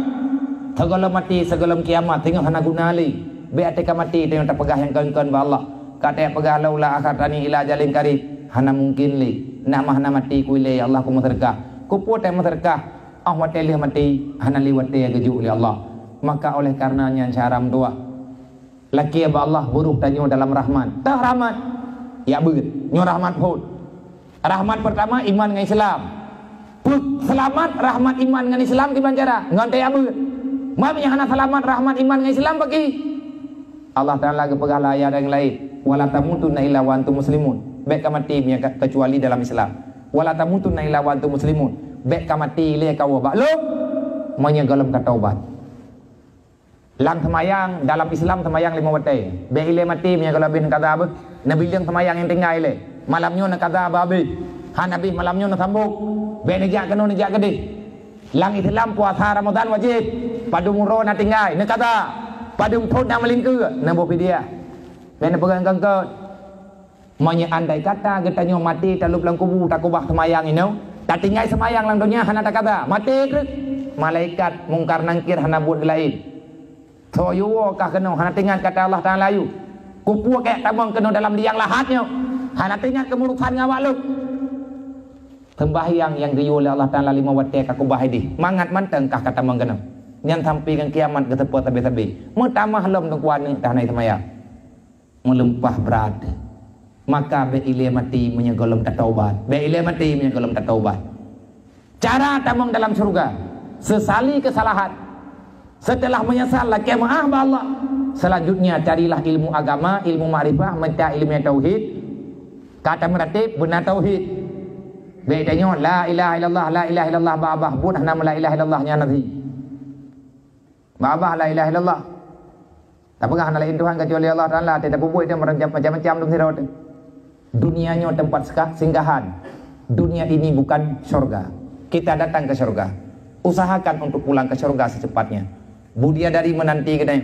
Sagalam mati sagalam kiamat tengok hana guna li. Be ate ka mati tengok tak pegah yang kon-kon ba Allah. Kata pegah laula akhartani ila jalin karib. Hana mungkin li. Nak mah mati ku ile Allah ku muterkah. Ku pu te muterkah. Wate lih mati hana liwat te geju oleh Allah. Maka oleh karenanya syaram doa laki ba Allah buruh tanyo dalam rahmat. Tah rahmat ya beut nyo rahmat pun. Rahmat pertama iman dengan Islam. Put selamat rahmat iman dengan Islam di bancara ngon te ya beut. Mamnya hana selamat rahmat iman dengan Islam bagi Allah Taala ke pegala ayat yang lain. Wala tamutunna illa wa antum muslimun. Baik mati kecuali dalam Islam. Wala tamutunna illa wa antum muslimun. Bek kamati le kau baklum menyegalam ke taubat. Lang semayang dalam Islam semayang 5 waktu. Bek ile mati menyegalam bin kata apa? Nabi yang semayang yang tinggal ile. Malamnya nak kata apa habis. Han Nabi malamnya nak sambung. Bek nejak kena nejak gede. Lang Islam puasa Ramadan wajib. Padung ro nak tinggal. Nak kata padung thot nak melingkar. Nak bopi dia. Bek nak pegang kangkut. Manya andai kata kita nyo mati talup lang kubu tak kubah semayang ini. Tak tinggal semayang lang dunia hana tak kata mati krek malaikat mungkar nangkir hana buat lain so yuwo kah kena hana tinggal kata Allah Taala yu kupu kayak tamang kena dalam liang lahatnya hana tinggal kemurusan ngawak lu sembahyang yang diyu oleh Allah Taala 5 waktu ka kubah di mangat manteng kah kata mang kena nyan sampai kan kiamat ke tepat tabe-tabe mutamah lom tengkuan ni tanai semayang melempah berat. Maka be ile mati menyegolam tak taubat. Be ile mati menyegolam tak taubat. Cara tamang dalam surga sesali kesalahan. Setelah menyesal laki maaf Allah. Selanjutnya carilah ilmu agama, ilmu ma'rifah, mencari ilmu tauhid. Kata meratib benar tauhid. Bedanya la ilaha illallah, la ilaha illallah babah buat nama la ilaha illallah nya nabi. Babah la ilaha illallah. Tak pernah lain Tuhan kecuali Allah Taala, tidak buat dia macam-macam dum sirot. Dunianya tempat singgahan. Dunia ini bukan surga. Kita datang ke surga. Usahakan untuk pulang ke surga secepatnya. Budia dari menanti kedai.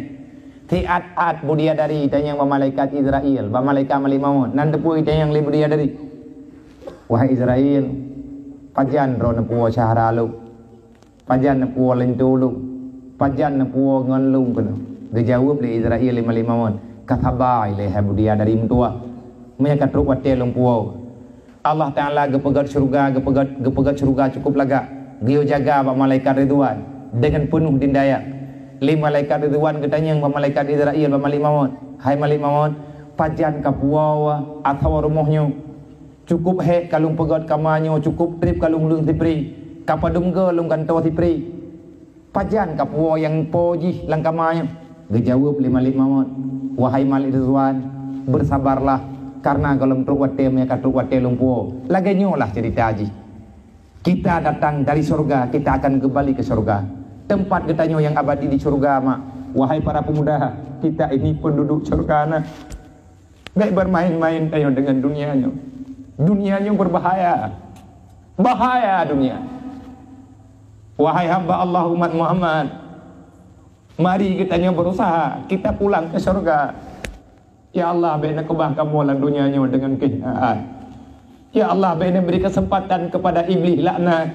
Tiat-at budia dari yang malaikat Israel, malaikat malimawon. Nan depu yang li budia dari. Wahai Israel, pajan ro nepu syahralu. Pajan nepu lentulu. Pajan nepu ngonlung kono. Dijawab li Israel 55 katabai le budia dari mentua. Mereka teruk wate lumpuau. Allah Taala gepegat surga cukup laga. Dia jaga ba malaikat Ridwan dengan penuh dindaya. 5 malaikat Ridwan ketanya ba malaikat Israel ba malimawon. Hai malimawon, pajan ka puau atau rumahnya. Cukup he kalung pegat kamanyo, cukup trip kalung lung tipri. Kapadung ge lung kanto tipri. Pajan ka puau yang poji lang kamanyo. Gejawab 5 malimawon. Wahai Malik Ridwan, bersabarlah. Karena kalau truk wate mereka truk wate lumpuh. Lagi nyolah cerita haji. Kita datang dari surga, kita akan kembali ke surga. Tempat ketanyo yang abadi di surga mak. Wahai para pemuda, kita ini penduduk surga na. Gak bermain-main tayo dengan dunianya. Dunianya berbahaya. Bahaya dunia. Wahai hamba Allah umat Muhammad, mari kitanya berusaha, kita pulang ke surga. Ya Allah, bina kebah kamu dalam dunianya dengan kehinaan. Ya Allah, bina beri kesempatan kepada iblis laknat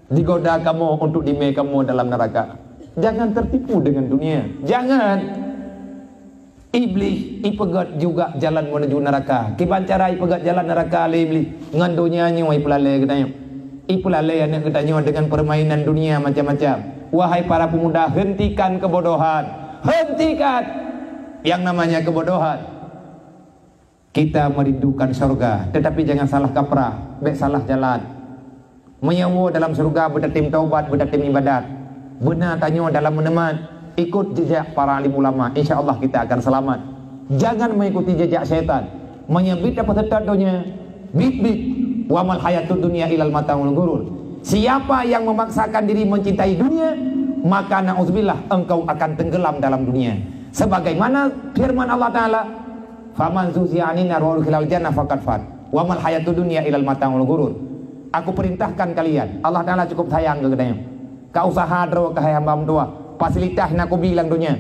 digoda kamu untuk dimai kamu dalam neraka. Jangan tertipu dengan dunia. Jangan. Iblis ipegat juga jalan menuju neraka. Kibancara ipegat jalan neraka oleh iblis. Ngan dunianya ipelale katanya. Ipelale anak katanya dengan permainan dunia macam-macam. Wahai para pemuda, hentikan kebodohan. Hentikan yang namanya kebodohan. Kita merindukan surga, tetapi jangan salah kaprah, baik salah jalan. Menyawa dalam surga berdatim taubat, berdatim ibadat. Benar tanya dalam meneman, ikut jejak para alim ulama, insya Allah kita akan selamat. Jangan mengikuti jejak syaitan. Menyebut peserta dunia, Bit-bit. Wa mal hayatud dunya ilal mata'ul ghurur. Siapa yang memaksakan diri mencintai dunia, maka na'udzubillah engkau akan tenggelam dalam dunia. Sebagaimana firman Allah Ta'ala, faman zuzi'a 'anil nar wa udkhilal jannah faqad fat. Wa mal hayatud dunya ilal mata'ul ghurur. Aku perintahkan kalian, Allah Ta'ala cukup sayang ke katanya. Kau usaha dro ke hamba tua, fasilitas nak aku bilang dunia.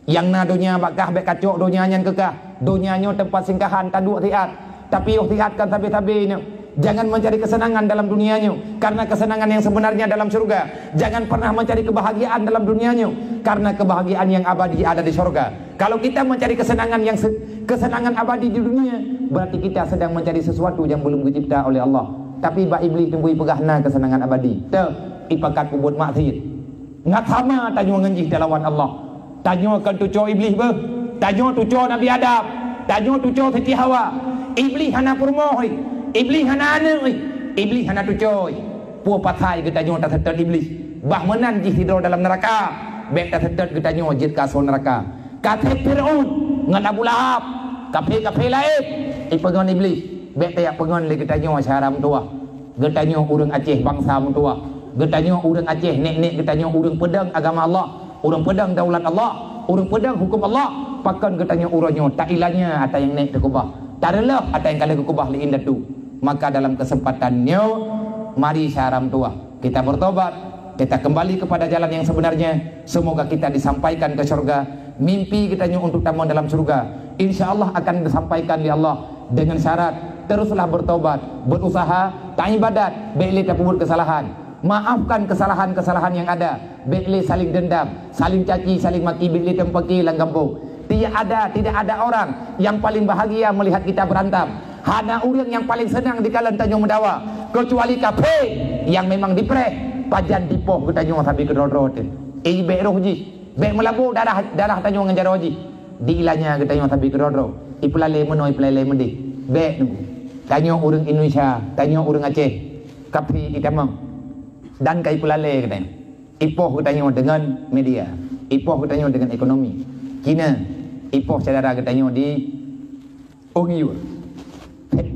Yang na dunia bakah bek kacok dunia nyan kekah. Dunianya tempat singgahan taduk tiat. Tapi tiatkan tabi-tabinya. Jangan mencari kesenangan dalam dunianya, karena kesenangan yang sebenarnya dalam surga. Jangan pernah mencari kebahagiaan dalam dunianya, karena kebahagiaan yang abadi ada di surga. Kalau kita mencari kesenangan kesenangan abadi di dunia, berarti kita sedang mencari sesuatu yang belum dicipta oleh Allah. Tapi ba iblis tumbui pegahna kesenangan abadi. Ipakat kubut maksiat. Ngat sama tanyo ngenjih dalawan Allah. Tanyo kan tuco iblis be. Tanyo tuco Nabi Adam. Tanyo tuco Siti Hawa. Iblis hana purmoh. Iblis hana ane. Iblis hana tuco. Puo patai ke tanyo tak setet iblis. Bah menan jih tidur dalam neraka. Bek tak setet ke tanyo jit kasur neraka. Kata Fir'aun ngan Abu Lahab. Kafe lain. Ipagon iblis. Bek tayak pengon le ke tanyo syaram tua. Getanyo urang Aceh bangsa tua. Getanyo urang Aceh nek-nek getanyo urang pedang agama Allah, urang pedang daulat Allah, urang pedang hukum Allah. Pakan getanyo uranyo tak ilanya atau yang nek tekubah. Taralah atau yang kala kekubah liin datu. Maka dalam kesempatannya mari syaram tua kita bertobat, kita kembali kepada jalan yang sebenarnya. Semoga kita disampaikan ke surga. Mimpi getanyo untuk tamu dalam surga, insyaallah akan disampaikan di Allah dengan syarat teruslah bertobat, berusaha, tak ibadat, beli tak buat kesalahan. Maafkan kesalahan-kesalahan yang ada. Beli saling dendam, saling caci, saling maki, beli tempaki lang kampung. Tidak ada orang yang paling bahagia melihat kita berantem. Hanya orang yang paling senang di kalan Tanjung Mendawa, kecuali kafe yang memang dipreh pajan dipoh ke Tanjung sampai ke rodrot. Ibe rohji, be melabu darah Tanjung ngejar rohji. Diilanya ke Tanjung sampai ke rodrot. Ipelale menoi pelale mende. Be nunggu. Tanjung orang Indonesia, Tanjung orang Aceh, kafe itamang. Dan kai pelale katanya. Ipoh katanya dengan media, ipoh katanya dengan ekonomi. Kina ipoh saudara katanya di Ongiwa.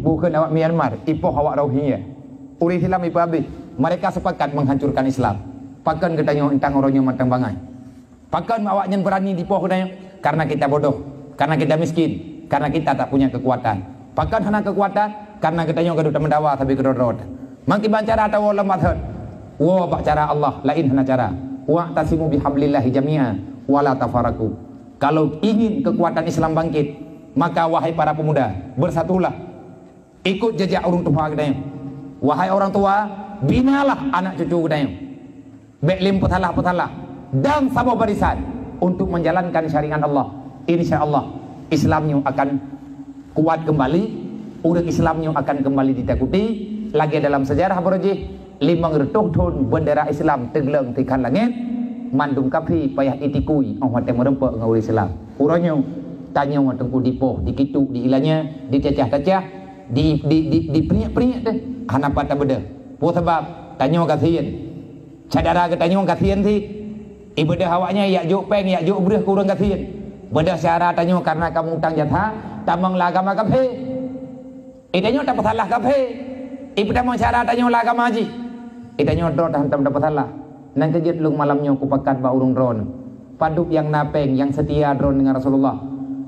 Bukan awak Myanmar, ipoh awak Rohingya. Uri Islam ipoh habis. Mereka sepakat menghancurkan Islam. Pakan katanya entang orangnya matang bangai. Pakan awaknya berani dipoh katanya karena kita bodoh, karena kita miskin, karena kita tak punya kekuatan. Pakan hana kekuatan karena katanya gaduh mendawa tapi kedorot. Mangki bancara atau lembat hot. Wa cara Allah lain hana cara. Wa tasimu bihablillahi jami'a wala tafaraku. Kalau ingin kekuatan Islam bangkit, maka wahai para pemuda, bersatulah. Ikut jejak orang tua katanya. Wahai orang tua, binalah anak cucu katanya. Beklim petalah dan sama barisan untuk menjalankan syariat Allah. Insyaallah Islamnya akan kuat kembali, orang Islamnya akan kembali ditakuti. Lagi dalam sejarah berjih 500 tahun bendera Islam tegeleng di kan langit, mandum kapi payah itikui orang yang merempak dengan Islam. Urangnya tanya orang tengku dipoh, dikituk, diilanya, dicacah-cacah, di peringat deh. Hanapat tak beda. Buat sebab tanya kasihan. Cadara ke tanya kasihan sih. Ibadah awaknya yak juk peng, yak juk bereh kurang kasihan. Beda syara tanya karena kamu utang jatah, tamang lagama kafe. Itanya tak salah kafe. Ibadah mau syara tanya lagama haji. Itanya dro tahan dapat salah. Nang kejut lung malamnya ku pakat ba urung dron. Paduk yang napeng, yang setia dron dengan Rasulullah.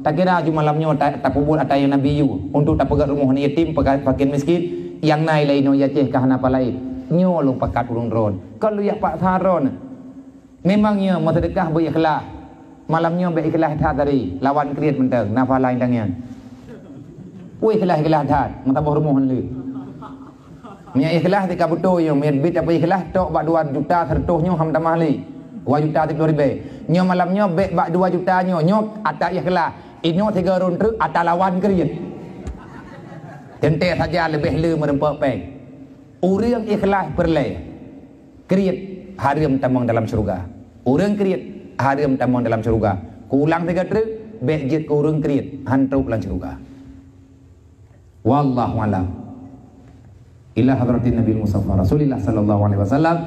Tak kira aju malamnya tak pubur atay Nabi yu untuk tak pegat rumah ni yatim, pakin miskin, yang nai lain ya ceh kahana palai. Nyo lung pakat urung dron. Kalau ya pak saron. Memangnya mau sedekah berikhlas. Malamnya berikhlas tadi lawan kriat menteng nafal lain tangnya. Ikhlas hat, mata bawah rumah ni. Nya ikhlas tika betul yo mir bit apa ikhlas tok bak 2 juta sertuhnya ham tamah li 2 juta 30 nyo malamnya bek bak 2 juta nyo atak ikhlas inyo 3 run truk atak lawan kriat tente saja lebih le merempak peng urang ikhlas perle kriat haram tamang dalam surga urang kriat haram tamang dalam surga kulang 3 truk bek jit urang kriat hantruk dalam surga wallahu alam ila hadratin Nabi Mustafa Rasulillah sallallahu alaihi wasallam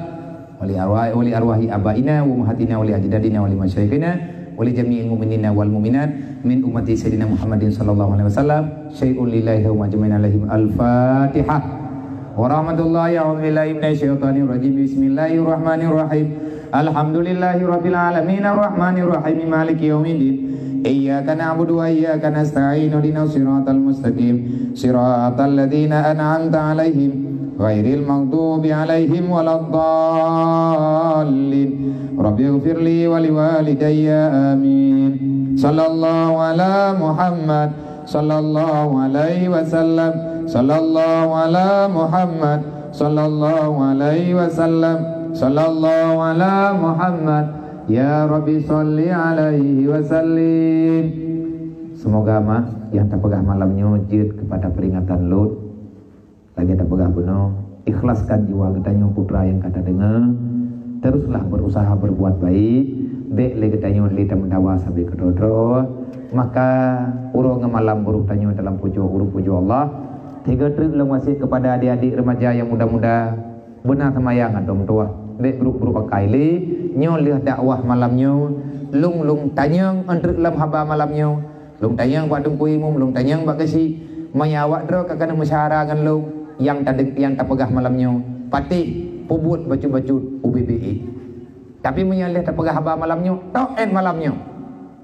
wali arwahi abaina wa ummahatina wali ajdadina wali masyayikhina wa li jami'il mu'minina wal mu'minat min ummati sayyidina Muhammadin sallallahu alaihi wasallam syai'un lillahi wa majma'in alaihim al-Fatihah. Wa rahmatullahi a'udzu billahi minasyaitonir rajim. Bismillahirrahmanirrahim. Alhamdulillahi rabbil alamin arrahmanir rahim maliki yaumiddin. Iyyaka na'budu wa iyyaka nasta'in ihdinas siratal mustaqim siratal ladzina an'amta 'alaihim ghairil maghdubi 'alaihim waladdallin. Rabbi ighfirli wa liwalidayya amin. Sallallahu ala Muhammad sallallahu alaihi wasallam. Sallallahu ala Muhammad sallallahu alaihi wasallam. Sallallahu ala Muhammad. Ya Rabbi salli alaihi wasallim. Semoga mah yang tak pegah malamnya jid kepada peringatan Lut. Lagi tak pegah benar. Ikhlaskan jiwa getanya putra yang kata dengar. Teruslah berusaha berbuat baik. Bek le getanya lita mendawa sampai kedodro. Maka urung malam buruk tanya dalam pujo urung pujo Allah. Tiga trik lang masih kepada adik-adik remaja yang muda-muda. Benar semayang adom tua. Dek berupa kaili nyo lihat dakwah malamnya lung tanyang antrik lam haba malamnya lung tanyang buat dungkui mum lung tanyang buat kasi mayawak dro kakana musyara ngan lung yang tak pegah malamnya pati pubut baju-baju UBBI tapi menyalih tak pegah haba malamnya tau malamnya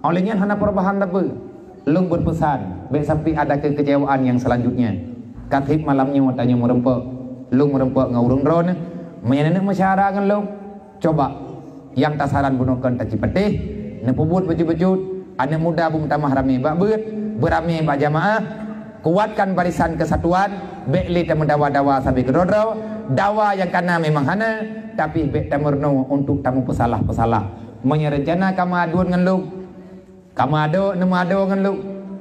olehnya hana perubahan apa lung berpesan baik sampai ada kekecewaan yang selanjutnya katib malamnya tanya merempek lung merempek ngaurung drone menyenang masyarakat kan lo coba yang tasaran bunuhkan tak cipatih nepubut baju-baju anak muda bung tamah rame bak berame bak jamaah kuatkan barisan kesatuan bekli tak mendawa-dawa sampai kedodro dawa yang kana memang hana tapi bek tak merno untuk tamu pesalah-pesalah menyerencana kamaduan dengan lo kamado nemado dengan lo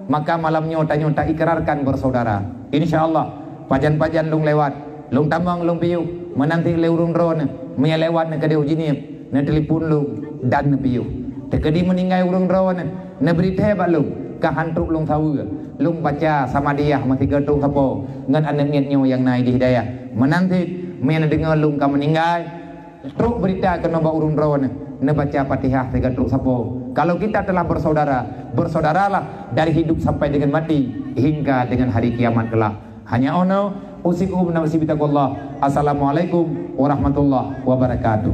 maka malamnya tanya tak ikrarkan bersaudara insyaallah pajan-pajan lung lewat lung tambang lung piu menanti leurung drone menyelewat na kadeu jinip na telepon lu dan na piu tekedi meninggai urung drone na berita ba lu ka hantruk lung sawu lung baca sama dia mati gatung sapo ngan anak niatnya yang naik di hidayah menanti mena dengar lung ka meninggai truk berita kena ba urung drone na baca Fatihah tegatruk sapo. Kalau kita telah bersaudaralah dari hidup sampai dengan mati hingga dengan hari kiamat kelak. Hanya ono usikum nafsi bitaqullah. Assalamualaikum warahmatullahi wabarakatuh.